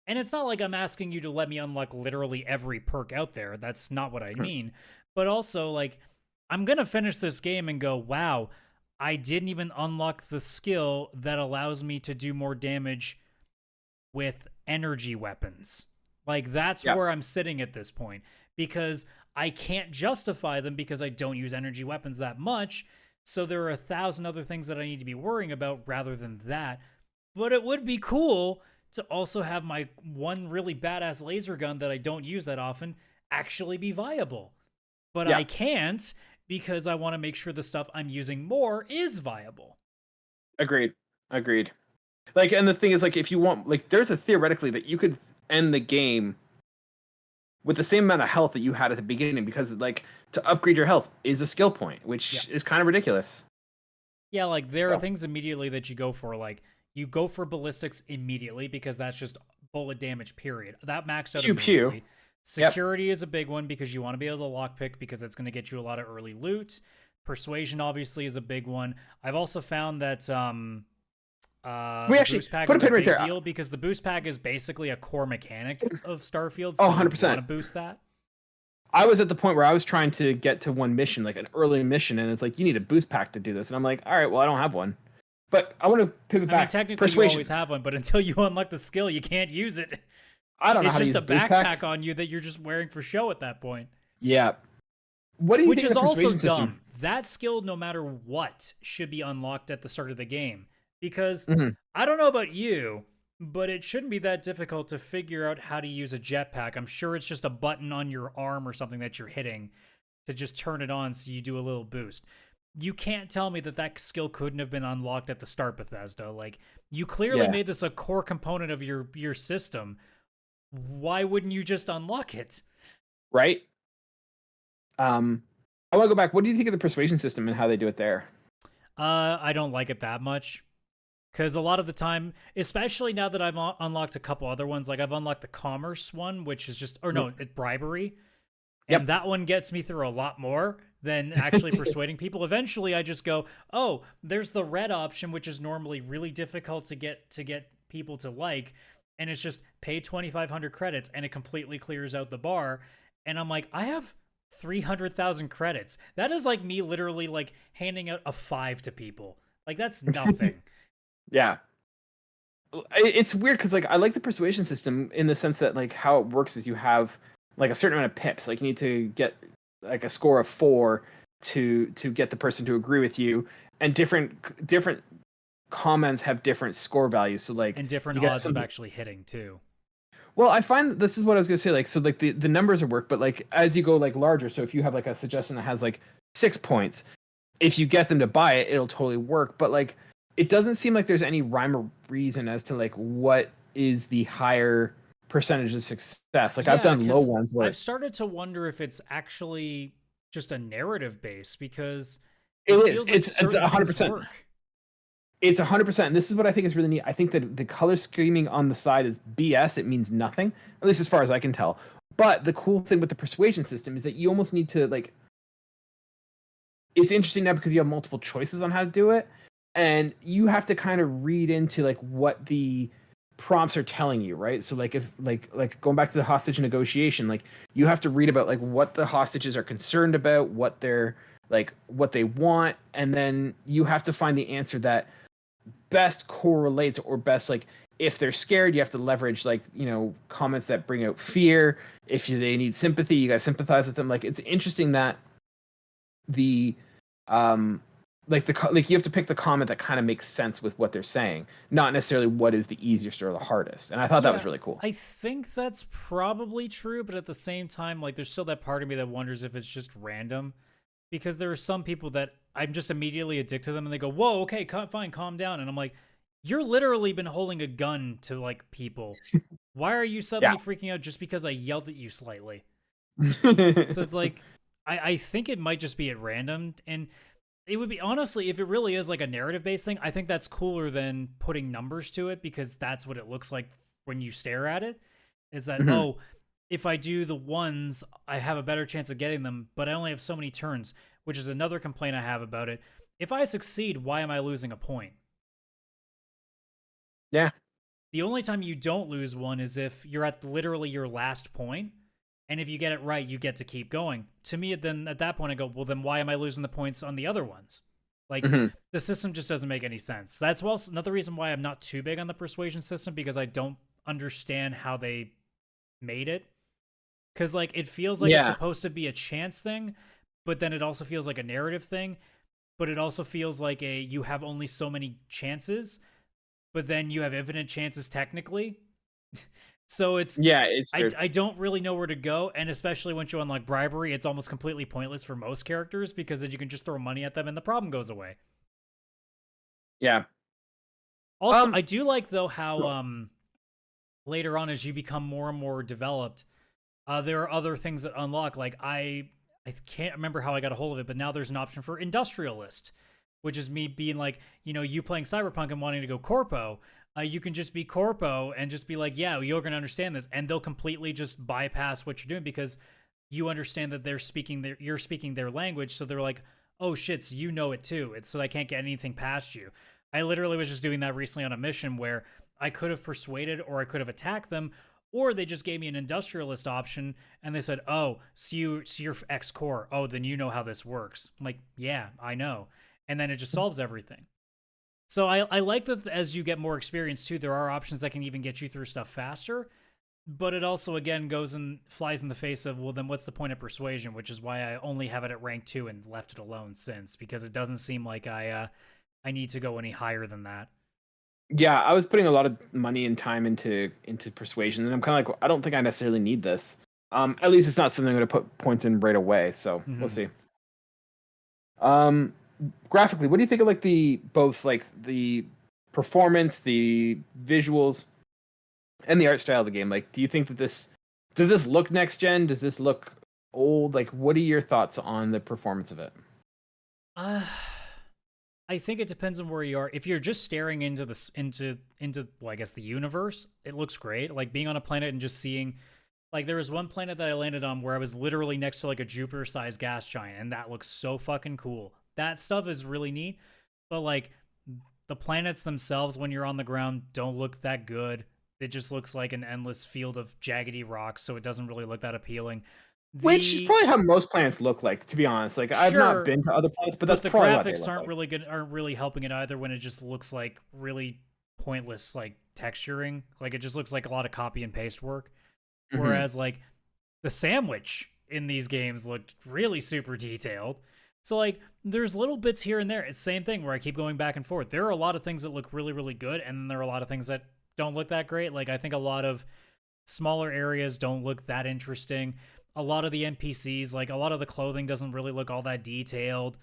and it's not like I'm asking you to let me unlock literally every perk out there. That's not what I mean. But also like, I'm going to finish this game and go, wow, I didn't even unlock the skill that allows me to do more damage with energy weapons. Like, that's where I'm sitting at this point, because I can't justify them because I don't use energy weapons that much. So there are 1,000 other things that I need to be worrying about rather than that. But it would be cool to also have my one really badass laser gun that I don't use that often actually be viable. But I can't, because I want to make sure the stuff I'm using more is viable. Agreed. Like, and the thing is, like, if you want, like, there's a theoretically that you could end the game with the same amount of health that you had at the beginning, because, like, to upgrade your health is a skill point, which is kind of ridiculous. Yeah, like, there are things immediately that you go for, like, you go for ballistics immediately because that's just bullet damage, period. That maxed out immediately. Security is a big one because you want to be able to lockpick, because that's going to get you a lot of early loot. Persuasion obviously is a big one. I've also found that we actually boost pack put is a pin right big there deal, because the boost pack is basically a core mechanic of Starfield. So 100%. You want to boost that. I was at the point where I was trying to get to one mission, like an early mission, and it's like, you need a boost pack to do this, and I'm like, all right, well, I don't have one. But I want to pivot back. I mean, technically, you always have one, but until you unlock the skill, you can't use it. I don't know. It's how just to a use backpack on you that you're just wearing for show at that point. Yeah. What do you Which think is of the also persuasion dumb. system? That skill, no matter what, should be unlocked at the start of the game. Because I don't know about you, but it shouldn't be that difficult to figure out how to use a jetpack. I'm sure it's just a button on your arm or something that you're hitting to just turn it on so you do a little boost. You can't tell me that that skill couldn't have been unlocked at the start, Bethesda. Like, you clearly made this a core component of your system. Why wouldn't you just unlock it? Right. I want to go back. What do you think of the persuasion system and how they do it there? I don't like it that much. Because a lot of the time, especially now that I've unlocked a couple other ones, like I've unlocked the commerce one, which is just, or no, it's bribery. And that one gets me through a lot more than actually persuading people. Eventually, I just go, oh, there's the red option, which is normally really difficult to get people to like. And it's just pay 2,500 credits and it completely clears out the bar. And I'm like, I have 300,000 credits. That is like me literally like handing out a 5 to people. Like, that's nothing. Yeah. It's weird because, like, I like the persuasion system in the sense that, like, how it works is you have like a certain amount of pips. Like, you need to get like a score of 4 to get the person to agree with you, and different comments have different score values. So, like, and different odds of actually hitting too. Well, I find this is what I was gonna say. Like, so, like, the numbers work, but like as you go like larger. So if you have like a suggestion that has like 6 points, if you get them to buy it, it'll totally work. But like, it doesn't seem like there's any rhyme or reason as to like what is the higher percentage of success. Like, I've done low ones where I've started to wonder if it's actually just a narrative base, because it is. Like it's 100%. It's 100%. And this is what I think is really neat. I think that the color scheming on the side is BS. It means nothing, at least as far as I can tell. But the cool thing with the persuasion system is that you almost need to, like, it's interesting now because you have multiple choices on how to do it, and you have to kind of read into like what the prompts are telling you, right? So like, if like going back to the hostage negotiation, like, you have to read about like what the hostages are concerned about, what they're like, what they want, and then you have to find the answer that best correlates, or best, like, if they're scared, you have to leverage, like, you know, comments that bring out fear. If they need sympathy, you gotta sympathize with them. Like, it's interesting that the like you have to pick the comment that kind of makes sense with what they're saying, not necessarily what is the easiest or the hardest. And I thought that was Yeah, really cool. I think that's probably true, but at the same time, like, there's still that part of me that wonders if it's just random, because there are some people that I'm just immediately addicted to them, and they go, "Whoa, okay, fine, calm down," and I'm like, "You're literally been holding a gun to like people. Why are you Yeah. suddenly freaking out just because I yelled at you slightly?" So it's like, I think it might just be at random, and it would be, honestly, if it really is like a narrative based thing, I think that's cooler than putting numbers to it, because that's what it looks like when you stare at it. Is that, Mhm. oh, if I do the ones, I have a better chance of getting them, but I only have so many turns, which is another complaint I have about it. If I succeed, why am I losing a point? Yeah. The only time you don't lose one is if you're at literally your last point, and if you get it right, you get to keep going. To me, then at that point, I go, well, then why am I losing the points on the other ones? Like, Mhm. the system just doesn't make any sense. That's also another reason why I'm not too big on the persuasion system, because I don't understand how they made it. Because, like, it feels like it's Yeah. supposed to be a chance thing, but then it also feels like a narrative thing, but it also feels like a you have only so many chances, but then you have infinite chances technically. So it's, Yeah, it's weird. I don't really know where to go, and especially once you unlock bribery, it's almost completely pointless for most characters, because then you can just throw money at them and the problem goes away. Yeah. Also, Um I do like though how Cool. later on, as you become more and more developed, there are other things that unlock. Like, I can't remember how I got a hold of it, but now there's an option for industrialist, which is me being like, you playing Cyberpunk and wanting to go corpo. You can just be corpo and just be like, yeah, you're going to understand this, and they'll completely just bypass what you're doing, because you understand that you're speaking their language, so they're like, oh shit, so you know it too. It's so they can't get anything past you. I literally was just doing that recently on a mission where I could have persuaded or I could have attacked them, or they just gave me an industrialist option and they said, "Oh, so you're X core. Oh, then you know how this works." I'm like, "Yeah, I know," and then it just solves everything. So I like that as you get more experience too, there are options that can even get you through stuff faster. But it also again goes and flies in the face of, well, then what's the point of persuasion? Which is why I only have it at rank 2 and left it alone since, because it doesn't seem like I need to go any higher than that. Yeah, I was putting a lot of money and time into persuasion, and I'm kind of like, I don't think I necessarily need this. At least it's not something I'm going to put points in right away. So we'll Mm-hmm. see. Um, Graphically, what do you think of like the performance, the visuals, and the art style of the game? Like, do you think that does this look next gen? Does this look old? Like, what are your thoughts on the performance of it? Uh, I think it depends on where you are. If you're just staring into well, I guess the universe, it looks great. Like being on a planet and just seeing, like, there was one planet that I landed on where I was literally next to like a Jupiter-sized gas giant, and that looks so fucking cool. That stuff is really neat. But like the planets themselves when you're on the ground don't look that good. It just looks like an endless field of jaggedy rocks, so it doesn't really look that appealing. Which is The probably how most planets look like, to be honest. Like, I've not Sure, been to other planets, but that's but the probably what they graphics look aren't like. really good, aren't really helping it either, when it just looks like really pointless like texturing. Like, it just looks like a lot of copy and paste work. Hmm. Whereas like the sandwich in these games looked really super detailed. So like there's little bits here and there. It's the same thing where I keep going back and forth. There are a lot of things that look really, really good, and then there are a lot of things that don't look that great. Like, I think a lot of smaller areas don't look that interesting. A lot of the NPCs, like a lot of the clothing doesn't really look all that detailed.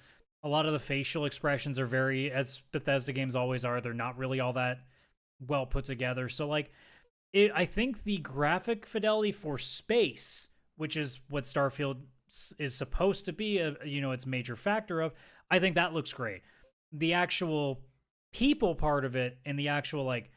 A lot of the facial expressions are very, as Bethesda games always are, they're not really all that well put together. So like I think the graphic fidelity for space, which is what Starfield is supposed to be, its major factor of, I think that looks great. The actual people part of it and the actual like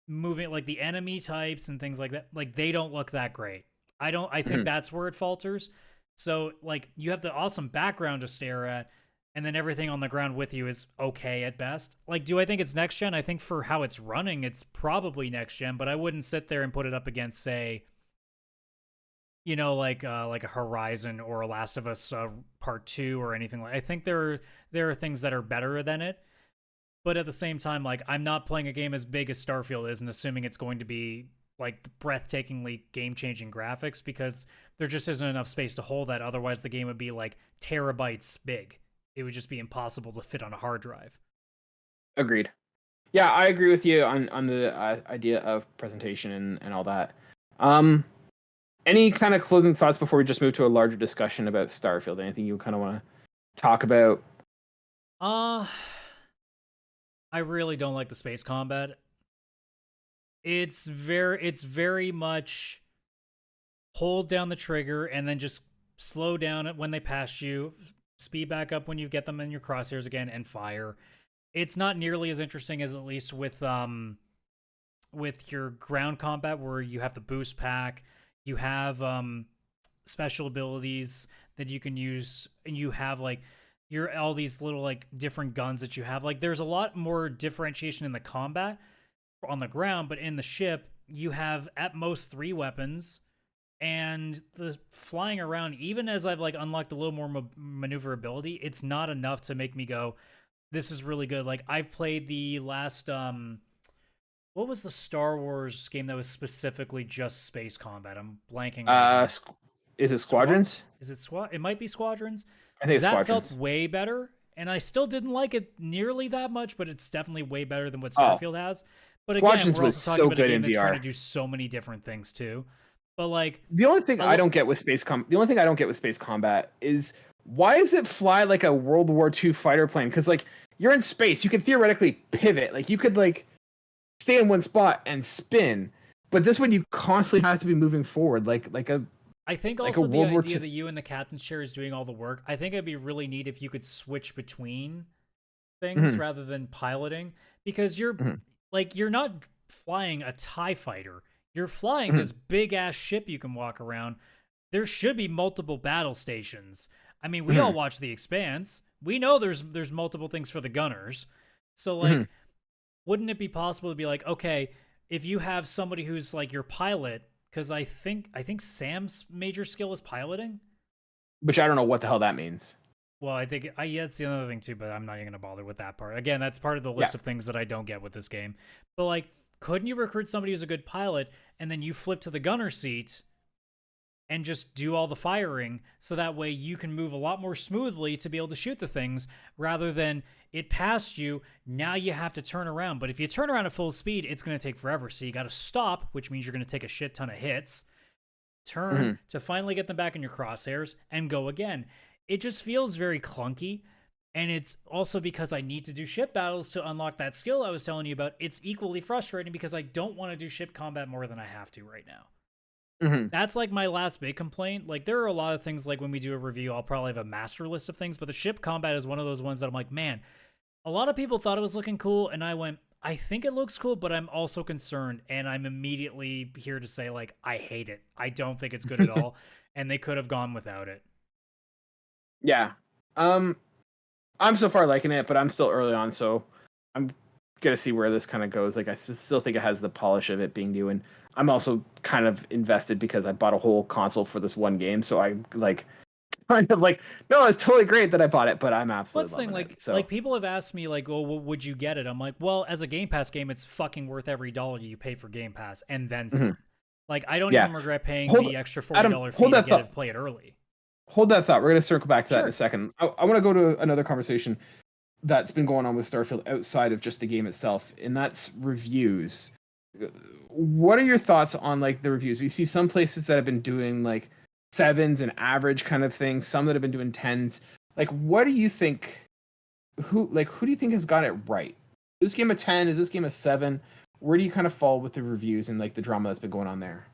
moving, like the enemy types and things like that, like they don't look that great. I think Hmm. that's where it falters. So like you have the awesome background to stare at, and then everything on the ground with you is okay at best. Like, do I think it's next gen? I think for how it's running, it's probably next gen, but I wouldn't sit there and put it up against, say, like a Horizon or a Last of Us Part 2 or anything like. I think there are things that are better than it, but at the same time, like, I'm not playing a game as big as Starfield is and assuming it's going to be like breathtakingly game-changing graphics, because there just isn't enough space to hold that. Otherwise, the game would be like terabytes big. it would just be impossible to fit on a hard drive. Agreed. Yeah, I agree with you on the idea of presentation and all that. Any kind of closing thoughts before we just move to a larger discussion about Starfield? Anything you kind of want to talk about? I really don't like the space combat. It's very much hold down the trigger and then just slow down it when they pass you, speed back up when you get them in your crosshairs again, and fire. It's not nearly as interesting as at least with your ground combat, where you have the boost pack, you have special abilities that you can use, and you have like all these little like different guns that you have. Like there's a lot more differentiation in the combat on the ground, but in the ship you have at most 3 weapons. And the flying around, even as I've like unlocked a little more maneuverability, it's not enough to make me go, this is really good. Like I've played the last what was the Star Wars game that was specifically just space combat? I'm blanking right now. Is it Squadrons? It might be Squadrons. I think it's that Squadrons. felt way better, and I still didn't like it nearly that much, but it's definitely way better than what Starfield has. But Squadrons again, we're was also talking so about a good game in that's VR. trying to do so many different things too. But like the only thing I don't get with space combat is why does it fly like a World War II fighter plane? Because like you're in space, you could theoretically pivot. Like you could like stay in one spot and spin, but this one you constantly have to be moving forward. I think also the idea that you in the captain's chair is doing all the work. I think it'd be really neat if you could switch between things rather than piloting, because you're not flying a TIE fighter. You're flying this big ass ship you can walk around. There should be multiple battle stations. I mean, we all watch The Expanse. We know there's multiple things for the gunners. So like, wouldn't it be possible to be like, okay, if you have somebody who's like your pilot, because I think Sam's major skill is piloting, which I don't know what the hell that means. Well, I think that's the other thing too, but I'm not even gonna bother with that part. Again, that's part of the list of things that I don't get with this game. But like, couldn't you recruit somebody who's a good pilot and then you flip to the gunner seat and just do all the firing, so that way you can move a lot more smoothly to be able to shoot the things, rather than it passed you, now you have to turn around. But if you turn around at full speed, it's going to take forever. So you got to stop, which means you're going to take a shit ton of hits, turn to finally get them back in your crosshairs, and go again. It just feels very clunky. And it's also because I need to do ship battles to unlock that skill I was telling you about. It's equally frustrating because I don't want to do ship combat more than I have to right now. That's like my last big complaint. Like there are a lot of things, like when we do a review, I'll probably have a master list of things, but the ship combat is one of those ones that I'm like, man, a lot of people thought it was looking cool, and I went, I think it looks cool, but I'm also concerned, and I'm immediately here to say, like, I hate it. I don't think it's good at all, and they could have gone without it. Yeah. I'm so far liking it, but I'm still early on, so I'm gonna see where this kind of goes. Like I still think it has the polish of it being new, and I'm also kind of invested because I bought a whole console for this one game, so I like kind of like, no, it's totally great that I bought it, but I'm absolutely loving it. Like, like people have asked me, like, oh, well, would you get it? I'm like, well, as a Game Pass game, it's fucking worth every dollar you pay for Game Pass, and then some. Like, I don't even regret paying the extra $40 fee to get it, play it early. Hold that thought. We're going to circle back to that in a second. I want to go to another conversation that's been going on with Starfield outside of just the game itself, and that's reviews. What are your thoughts on like the reviews? We see some places that have been doing like 7s and average kind of things, some that have been doing 10s. Like, what do you think? Who do you think has got it right? Is this game a 10? Is this game a 7? Where do you kind of fall with the reviews and like the drama that's been going on there?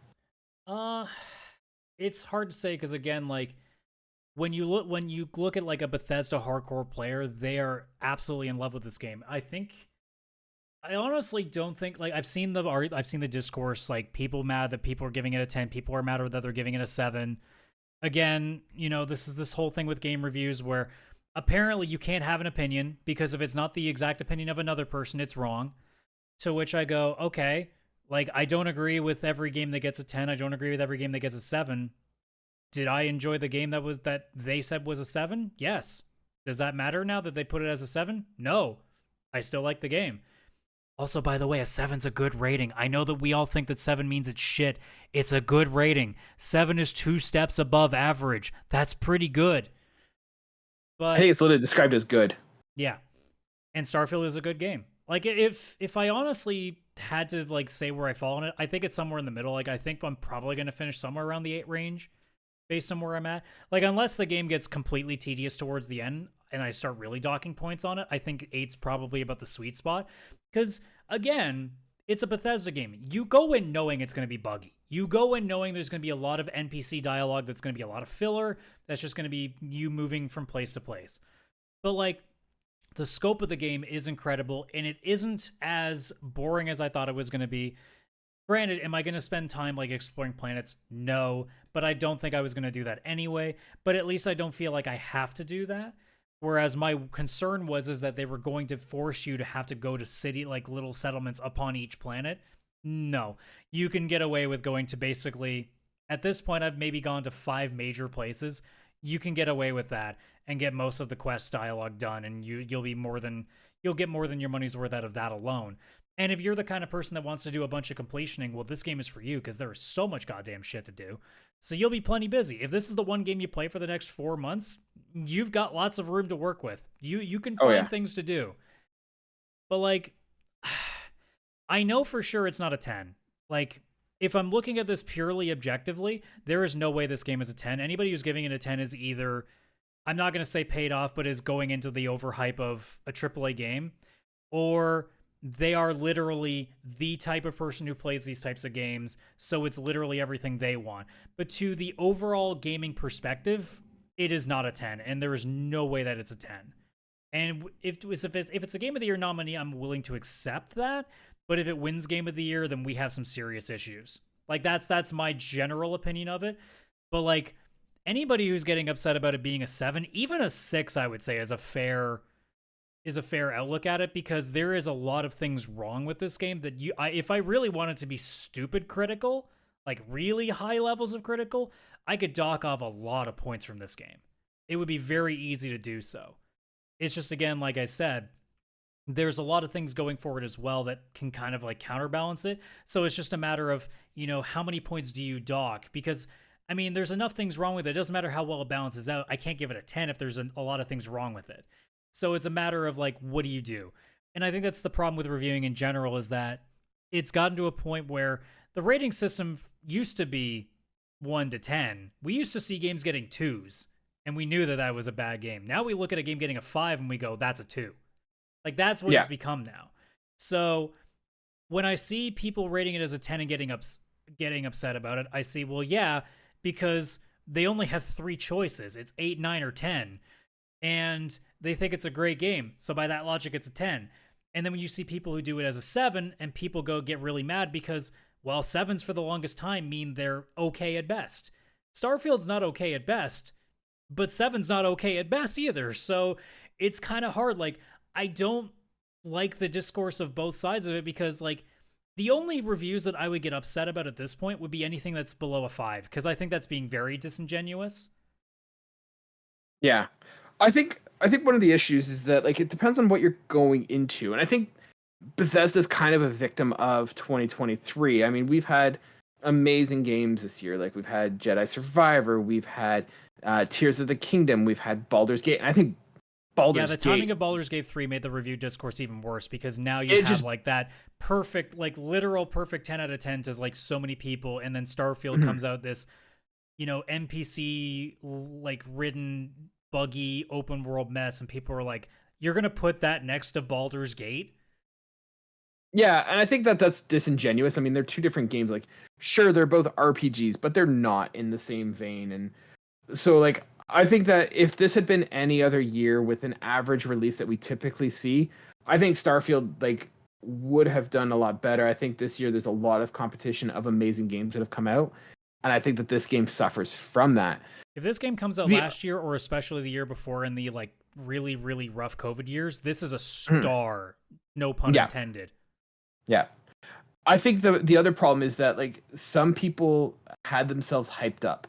It's hard to say, because again, like, when you look at like a Bethesda hardcore player, they are absolutely in love with this game. I honestly don't think, like, I've seen the discourse, like people mad that people are giving it a 10, people are mad that they're giving it a 7. Again, you know, this whole thing with game reviews where apparently you can't have an opinion, because if it's not the exact opinion of another person, it's wrong. To which I go, okay, like, I don't agree with every game that gets a 10. I don't agree with every game that gets a 7. Did I enjoy the game that they said was a 7? Yes. Does that matter now that they put it as a 7? No. I still like the game. Also, by the way, a 7's a good rating. I know that we all think that 7 means it's shit. It's a good rating. 7 is 2 steps above average. That's pretty good. I But think it's literally described as good. yeah, and Starfield is a good game. Like if I honestly had to like say where I fall on it, I think it's somewhere in the middle. Like I think I'm probably gonna finish somewhere around the 8 range based on where I'm at. Like unless the game gets completely tedious towards the end and I start really docking points on it, I think 8's probably about the sweet spot. Because again, it's a Bethesda game. You go in knowing it's going to be buggy. You go in knowing there's going to be a lot of NPC dialogue that's going to be a lot of filler. That's just going to be you moving from place to place. But like the scope of the game is incredible and it isn't as boring as I thought it was going to be. Granted, am I going to spend time like exploring planets? No, but I don't think I was going to do that anyway. But at least I don't feel like I have to do that. Whereas my concern was is that they were going to force you to have to go to city like little settlements upon each planet. No, you can get away with going to basically at this point I've maybe gone to 5 major places. You can get away with that and get most of the quest dialogue done, and you'll get more than your money's worth out of that alone. And if you're the kind of person that wants to do a bunch of completioning, well, this game is for you because there is so much goddamn shit to do. So you'll be plenty busy. If this is the one game you play for the next 4 months, you've got lots of room to work with. You can find things to do. But like, I know for sure it's not a 10. Like, if I'm looking at this purely objectively, there is no way this game is a 10. Anybody who's giving it a 10 is either, I'm not going to say paid off, but is going into the overhype of a AAA game, or they are literally the type of person who plays these types of games, so it's literally everything they want. But to the overall gaming perspective, it is not a 10, and there is no way that it's a 10. And if it's a Game of the Year nominee, I'm willing to accept that, but if it wins Game of the Year, then we have some serious issues. Like, that's my general opinion of it. But, like, anybody who's getting upset about it being a 7, even a 6, I would say, is a fair outlook at it, because there is a lot of things wrong with this game that if I really wanted to be stupid critical, like really high levels of critical, I could dock off a lot of points from this game. It would be very easy to do so. It's just, again, like I said, there's a lot of things going forward as well that can kind of like counterbalance it. So it's just a matter of, how many points do you dock? Because I mean, there's enough things wrong with it. It doesn't matter how well it balances out. I can't give it a 10 if there's a lot of things wrong with it. So it's a matter of like, what do you do? And I think that's the problem with reviewing in general, is that it's gotten to a point where the rating system used to be 1 to 10. We used to see games getting 2s, and we knew that that was a bad game. Now we look at a game getting a 5 and we go, that's a 2. Like, that's what it's become now. So when I see people rating it as a 10 and getting upset about it, I see, well, yeah, because they only have 3 choices. It's 8, 9, or 10. And they think it's a great game. So by that logic, it's a 10. And then when you see people who do it as a 7, and people get really mad because, well, 7s for the longest time mean they're okay at best. Starfield's not okay at best, but 7's not okay at best either. So it's kind of hard. Like, I don't like the discourse of both sides of it, because like the only reviews that I would get upset about at this point would be anything that's below a 5, because I think that's being very disingenuous. Yeah. I think one of the issues is that like it depends on what you're going into. And I think Bethesda's kind of a victim of 2023. I mean, we've had amazing games this year. Like, we've had Jedi Survivor, we've had Tears of the Kingdom, we've had Baldur's Gate. And I think Baldur's Gate, the timing of Baldur's Gate 3 made the review discourse even worse, because now you have like that perfect, like literal perfect 10 out of 10 to like so many people, and then Starfield comes out this, NPC like ridden buggy open world mess, and people are like, you're gonna put that next to Baldur's Gate? Yeah, and I think that's disingenuous. I mean, they're two different games. Like, sure, they're both RPGs, but they're not in the same vein. And so like, I think that if this had been any other year with an average release that we typically see, I think Starfield like would have done a lot better. I think this year there's a lot of competition of amazing games that have come out, and I think that this game suffers from that. If this game comes out last year, or especially the year before in the like really, really rough COVID years, this is a star, no pun intended. Yeah. I think the other problem is that like some people had themselves hyped up.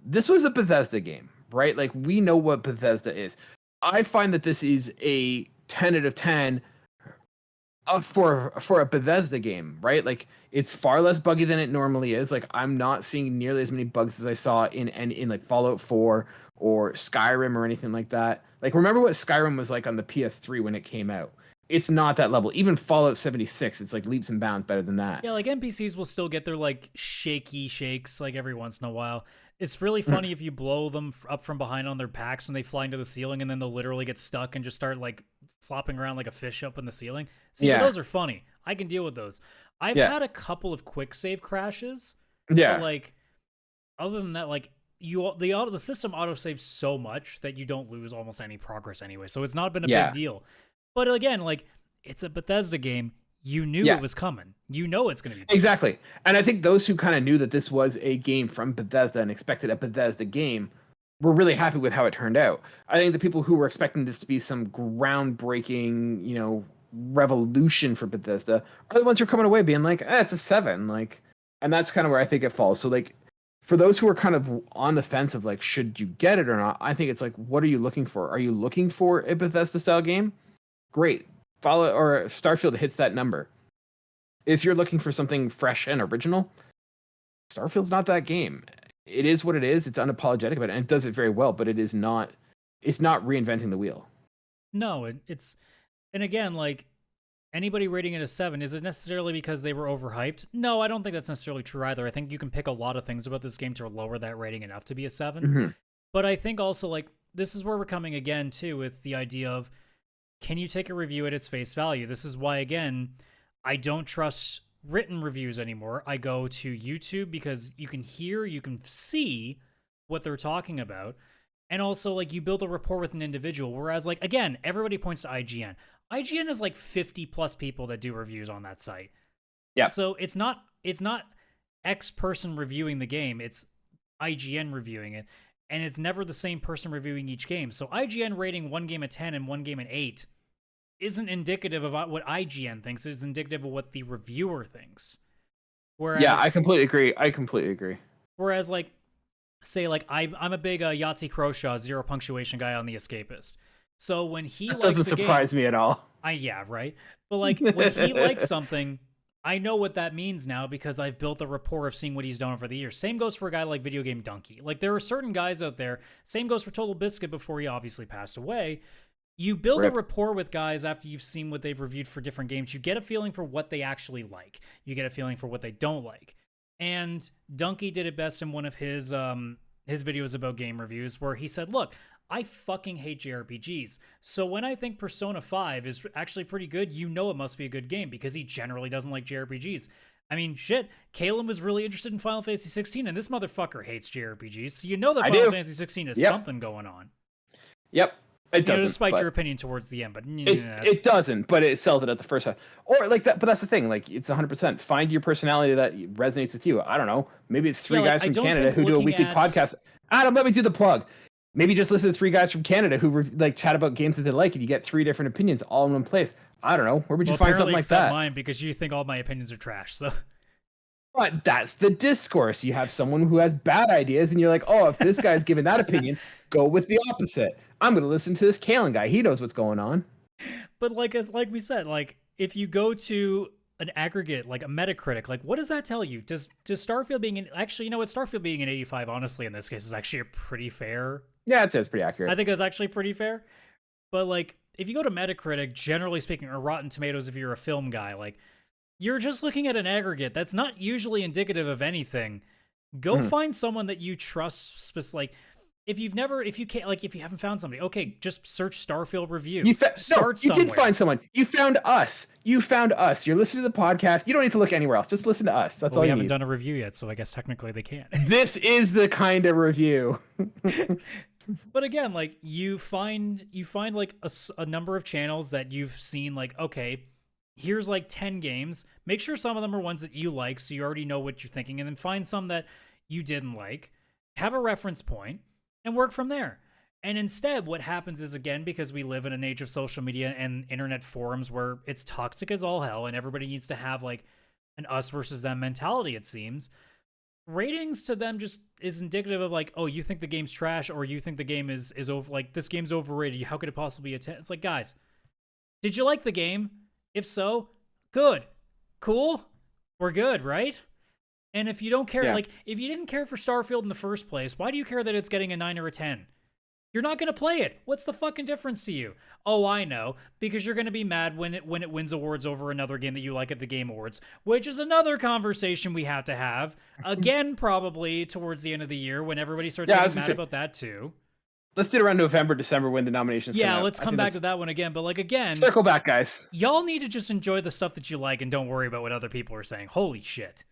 This was a Bethesda game, right? Like, we know what Bethesda is. I find that this is a 10 out of 10 for a Bethesda game, right? Like, it's far less buggy than it normally is. Like, I'm not seeing nearly as many bugs as I saw in like Fallout 4 or Skyrim or anything like that. Like, remember what Skyrim was like on the PS3 when it came out? It's not that level. Even Fallout 76, it's like leaps and bounds better than that. Yeah, like NPCs will still get their like shaky shakes like every once in a while. It's really funny if you blow them up from behind on their packs and they fly into the ceiling and then they'll literally get stuck and just start like flopping around like a fish up in the ceiling. See, those are funny. I can deal with those. I've had a couple of quick save crashes. Yeah. But like, other than that, like the system autosaves so much that you don't lose almost any progress anyway. So it's not been a big deal. But again, like, it's a Bethesda game. You knew it was coming. You know it's going to be big. Exactly. And I think those who kind of knew that this was a game from Bethesda and expected a Bethesda game were really happy with how it turned out. I think the people who were expecting this to be some groundbreaking, you know, revolution for Bethesda are the ones who are coming away being like, it's a 7. Like, and that's kind of where I think it falls. So like, for those who are kind of on the fence of like, should you get it or not? I think it's like, what are you looking for? Are you looking for a Bethesda style game? Great. Follow or Starfield hits that number. If you're looking for something fresh and original, Starfield's not that game. It is what it is. It's unapologetic about it, and it does it very well. But it's not reinventing the wheel. No, it's and again, like, anybody rating it a 7, is it necessarily because they were overhyped? No, I don't think that's necessarily true either. I think you can pick a lot of things about this game to lower that rating enough to be a 7. Mm-hmm. But I think also, like, this is where we're coming again too with the idea of, can you take a review at its face value? This is why, again, I don't trust written reviews anymore. I go to YouTube because you can hear, you can see what they're talking about. And also, like, you build a rapport with an individual. Whereas, like, again, everybody points to IGN. IGN is like 50 plus people that do reviews on that site. Yeah. So it's not X person reviewing the game. It's IGN reviewing it. And it's never the same person reviewing each game. So IGN rating one game a 10 and one game an 8 isn't indicative of what IGN thinks. It's indicative of what the reviewer thinks. Whereas, I completely agree. Whereas, like, say, like, I'm a big Yahtzee Croshaw 0 punctuation guy on The Escapist. So when he likes doesn't surprise me at all. Yeah, right. But like, when he likes something, I know what that means now because I've built a rapport of seeing what he's done over the years. Same goes for a guy like Video Game Donkey. Like, there are certain guys out there. Same goes for Total Biscuit before he obviously passed away. You build a rapport with guys after you've seen what they've reviewed for different games. You get a feeling for what they actually like. You get a feeling for what they don't like. And Donkey did it best in one of his videos about game reviews where he said, look, I fucking hate JRPGs. So when I think Persona 5 is actually pretty good, you know it must be a good game because he generally doesn't like JRPGs. I mean, shit, Kaylan was really interested in Final Fantasy 16 and this motherfucker hates JRPGs. So you know that Final Fantasy 16 has something going on. Yep. It doesn't, despite your opinion towards the end, but it doesn't, but it sells it at the first time. Or like that, but that's the thing. Like, it's 100%. Find your personality that resonates with you. I don't know. Maybe it's three guys from Canada who do a weekly podcast. Adam, let me do the plug. Maybe just listen to 3 guys from Canada who like chat about games that they like, and you get 3 different opinions all in one place. I don't know. Where would you find something like that? Mine, because you think all my opinions are trash. So. But that's the discourse. You have someone who has bad ideas, and you're like, oh, if this guy's giving that opinion, go with the opposite. I'm going to listen to this Kaylan guy. He knows what's going on. But like we said, like, if you go to an aggregate, like a Metacritic, like, what does that tell you? Does Starfield being actually, you know what, Starfield being an 85, honestly, in this case is actually a pretty fair. Yeah, it's pretty accurate. I think that's actually pretty fair. But like, if you go to Metacritic, generally speaking, or Rotten Tomatoes, if you're a film guy, like, you're just looking at an aggregate. That's not usually indicative of anything. Go find someone that you trust. Like, if you haven't found somebody, okay, just search Starfield review. You did find someone. You found us. You're listening to the podcast. You don't need to look anywhere else. Just listen to us. That's all you need. We haven't done a review yet, so I guess technically they can't. This is the kind of review. But again, like, you find like a number of channels that you've seen, like, okay, here's like 10 games. Make sure some of them are ones that you like, so you already know what you're thinking, and then find some that you didn't like. Have a reference point and work from there. And instead, what happens is, again, because we live in an age of social media and internet forums where it's toxic as all hell and everybody needs to have like an us versus them mentality, it seems, ratings to them just is indicative of like, oh, you think the game's trash, or you think the game is over, like, this game's overrated. How could it possibly be a 10? It's like, guys, did you like the game? If so, good. Cool. We're good, right? And if you don't care, like, if you didn't care for Starfield in the first place, why do you care that it's getting a 9 or a 10? You're not going to play it. What's the fucking difference to you? Oh, I know. Because you're going to be mad when it wins awards over another game that you like at the Game Awards, which is another conversation we have to have. Again, probably towards the end of the year when everybody starts getting mad about that too. Let's do it around November, December when the nominations come out. Let's come back to that one again. But like, again, circle back, guys. Y'all need to just enjoy the stuff that you like and don't worry about what other people are saying. Holy shit.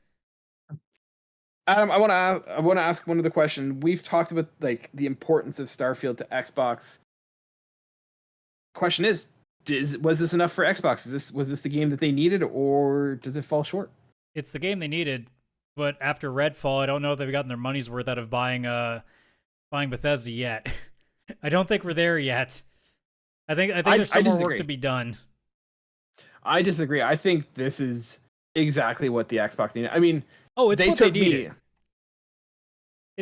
I want to ask one other question. We've talked about like the importance of Starfield to Xbox. Question is, was this enough for Xbox? Was this the game that they needed, or does it fall short? It's the game they needed, but after Redfall, I don't know if they've gotten their money's worth out of buying Bethesda yet. I don't think we're there yet. I think there's some more work to be done. I disagree. I think this is exactly what the Xbox needed. I mean, it's what they needed.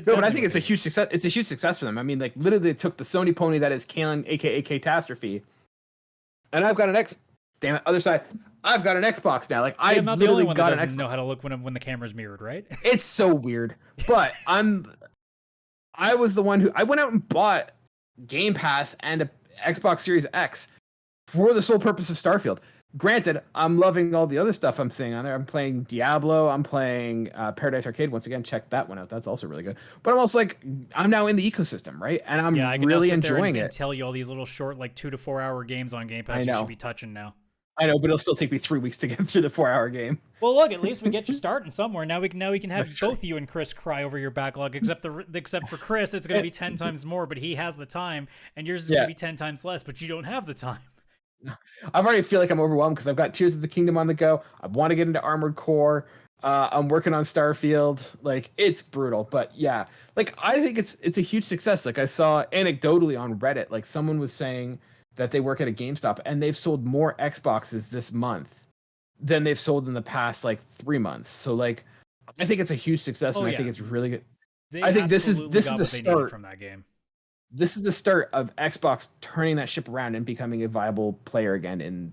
No, but I think it's a huge success. It's a huge success for them. I mean, like literally, they took the Sony pony that is Kaylan, aka Catastrophe, and I've got other side. I've got an Xbox now. Like I'm not the only one that doesn't know how to look when the camera's mirrored, right? It's so weird, but I was the one I went out and bought Game Pass and a Xbox Series X for the sole purpose of Starfield. Granted, I'm loving all the other stuff I'm seeing on there. I'm playing Diablo. I'm playing Paradise Arcade. Once again, check that one out. That's also really good. But I'm also like, I'm now in the ecosystem, right? And I'm really enjoying it. Tell you all these little short, like 2 to 4 hour games on Game Pass you should be touching now. I know, but it'll still take me 3 weeks to get through the 4-hour game. Well, look, at least we get you starting somewhere. Now we can have both you and Chris cry over your backlog. Except for Chris, it's going to be 10 times more, but he has the time, and yours is going to be 10 times less, but you don't have the time. I already feel like I'm overwhelmed because I've got Tears of the Kingdom on the go. I want to get into Armored Core. I'm working on Starfield. Like, it's brutal, but yeah, like I think it's a huge success. Like I saw anecdotally on Reddit, like someone was saying that they work at a GameStop and they've sold more Xboxes this month than they've sold in the past like 3 months. So like, I think it's a huge success, and I think it's really good. I think this is the start from that game. This is the start of Xbox turning that ship around and becoming a viable player again in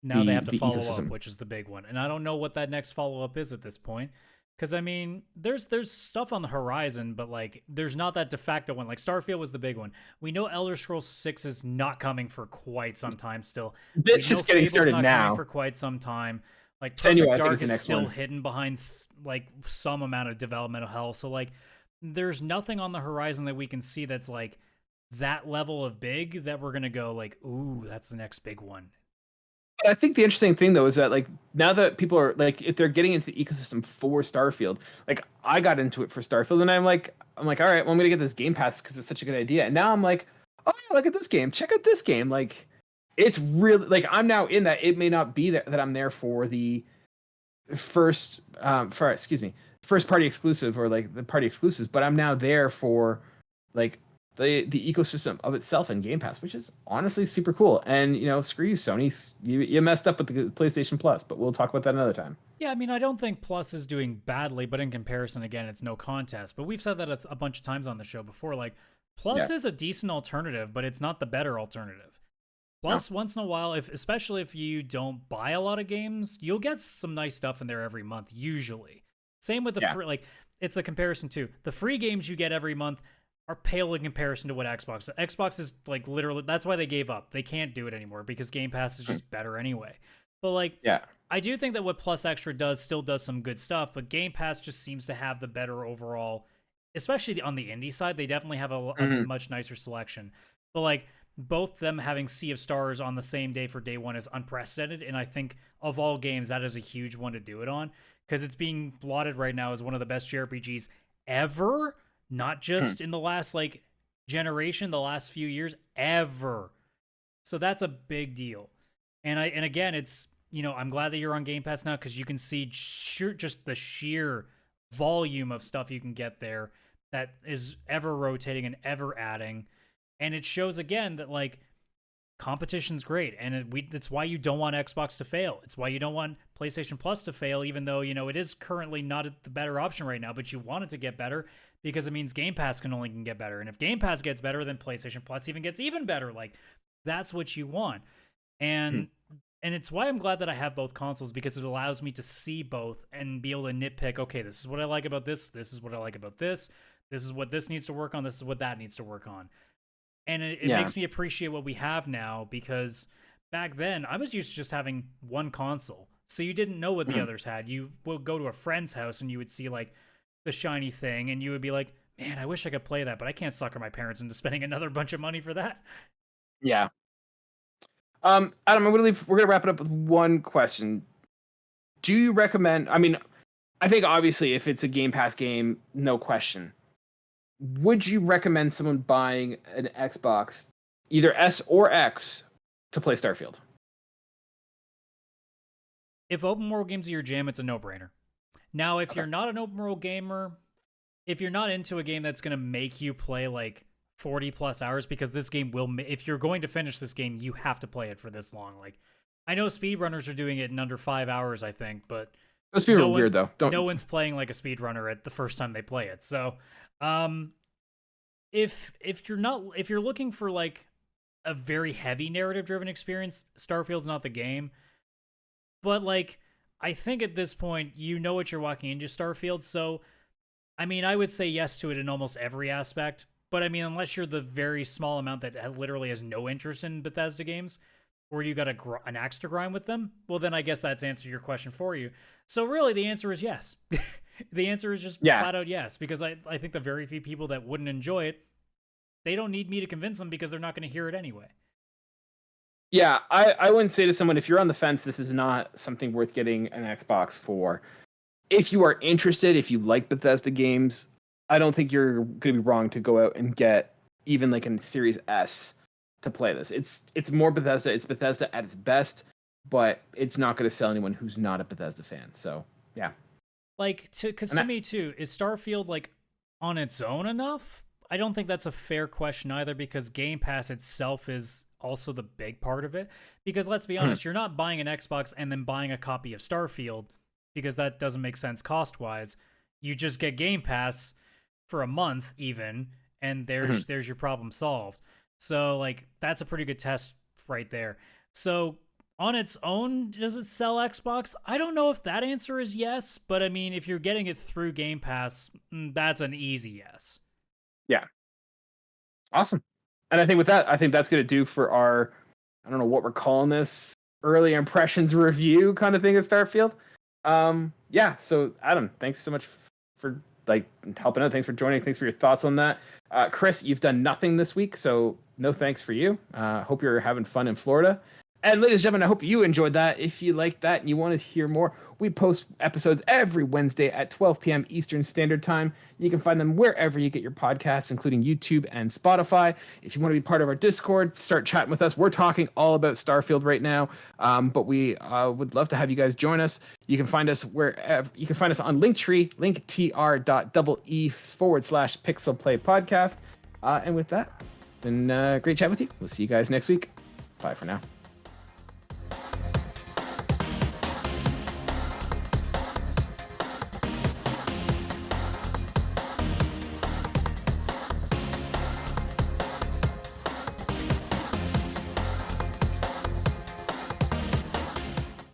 now they have to follow up, which is the big one. And I don't know what that next follow-up is at this point. Because, I mean, there's stuff on the horizon, but, like, there's not that de facto one. Like, Starfield was the big one. We know Elder Scrolls 6 is not coming for quite some time still. It's just getting started now. For quite some time. Like, Perfect Dark is still hidden behind, like, some amount of developmental hell. So, like, there's nothing on the horizon that we can see that's, like, that level of big that we're going to go, like, ooh, that's the next big one. I think the interesting thing though is that like now that people are like, if they're getting into the ecosystem for Starfield, like I got into it for Starfield, and I'm like, all right, well, I'm gonna get this Game Pass because it's such a good idea. And now I'm like, oh yeah, look at this game, check out this game. Like, it's really like I'm now in that. It may not be that I'm there for the first party exclusive or like the party exclusives, but I'm now there for like the ecosystem of itself and Game Pass, which is honestly super cool. And, you know, screw you, Sony. You messed up with the PlayStation Plus, but we'll talk about that another time. Yeah, I mean, I don't think Plus is doing badly, but in comparison, again, it's no contest. But we've said that a bunch of times on the show before. Like, Plus is a decent alternative, but it's not the better alternative. Plus, once in a while, especially if you don't buy a lot of games, you'll get some nice stuff in there every month, usually. Same with the free, like, it's a comparison too. The free games you get every month are pale in comparison to what Xbox. Xbox is like literally, that's why they gave up. They can't do it anymore because Game Pass is just better anyway. But like, I do think that what Plus Extra still does some good stuff, but Game Pass just seems to have the better overall, especially on the indie side. They definitely have a much nicer selection. But like, both them having Sea of Stars on the same day for day one is unprecedented. And I think of all games, that is a huge one to do it on because it's being lauded right now as one of the best JRPGs ever. Not just in the last like generation, the last few years, ever. So that's a big deal. And again, it's, you know, I'm glad that you're on Game Pass now because you can see just the sheer volume of stuff you can get there that is ever rotating and ever adding. And it shows again that like competition's great, and it's why you don't want Xbox to fail. It's why you don't want PlayStation Plus to fail, even though, you know, it is currently not the better option right now, but you want it to get better because it means Game Pass can get better. And if Game Pass gets better, then PlayStation Plus gets even better. Like, that's what you want. And it's why I'm glad that I have both consoles, because it allows me to see both and be able to nitpick, okay, this is what I like about this is what I like about this is what this needs to work on, this is what that needs to work on. And it makes me appreciate what we have now, because back then I was used to just having one console. So you didn't know what the others had. You would go to a friend's house and you would see like the shiny thing and you would be like, man, I wish I could play that, but I can't sucker my parents into spending another bunch of money for that. Yeah. Adam, we're gonna wrap it up with one question. Do you recommend, I mean, I think obviously if it's a Game Pass game, no question. Would you recommend someone buying an Xbox, either S or X, to play Starfield? If open world games are your jam, it's a no-brainer. Now, if you're not an open world gamer, if you're not into a game that's going to make you play like 40 plus hours, because this game will, if you're going to finish this game, you have to play it for this long. Like, I know speedrunners are doing it in under 5 hours, I think, but those people are weird though. No one's playing like a speedrunner at the first time they play it. So, if you're looking for like a very heavy narrative driven experience, Starfield's not the game. But like, I think at this point, you know what you're walking into, Starfield. So, I mean, I would say yes to it in almost every aspect. But I mean, unless you're the very small amount that literally has no interest in Bethesda games, or you got an axe to grind with them, well, then I guess that's answered your question for you. So really, the answer is yes. The answer is just flat out yes, because I think the very few people that wouldn't enjoy it, they don't need me to convince them because they're not going to hear it anyway. Yeah, I wouldn't say to someone, if you're on the fence, this is not something worth getting an Xbox for. If you are interested, if you like Bethesda games, I don't think you're going to be wrong to go out and get even like a Series S to play this. It's more Bethesda. It's Bethesda at its best, but it's not going to sell anyone who's not a Bethesda fan. So, yeah. Like, because to me, too, is Starfield like on its own enough? I don't think that's a fair question either, because Game Pass itself is also the big part of it. Because let's be honest, you're not buying an Xbox and then buying a copy of Starfield, because that doesn't make sense cost-wise. You just get Game Pass for a month even, and there's your problem solved. So, like, that's a pretty good test right there. So, on its own, does it sell Xbox? I don't know if that answer is yes, but I mean, if you're getting it through Game Pass, that's an easy yes. Yeah. Awesome. And I think with that, I think that's going to do for our, I don't know what we're calling this, early impressions review kind of thing of Starfield. Yeah. So Adam, thanks so much for like helping out. Thanks for joining. Thanks for your thoughts on that. Chris, you've done nothing this week, so no thanks for you. Hope you're having fun in Florida. And ladies and gentlemen, I hope you enjoyed that. If you like that and you want to hear more, we post episodes every Wednesday at 12 p.m. Eastern Standard Time. You can find them wherever you get your podcasts, including YouTube and Spotify. If you want to be part of our Discord, start chatting with us. We're talking all about Starfield right now, but we would love to have you guys join us. You can find us wherever. You can find us on Linktree, linktr.ee/pixelplaypodcast. And with that, then great chat with you. We'll see you guys next week. Bye for now.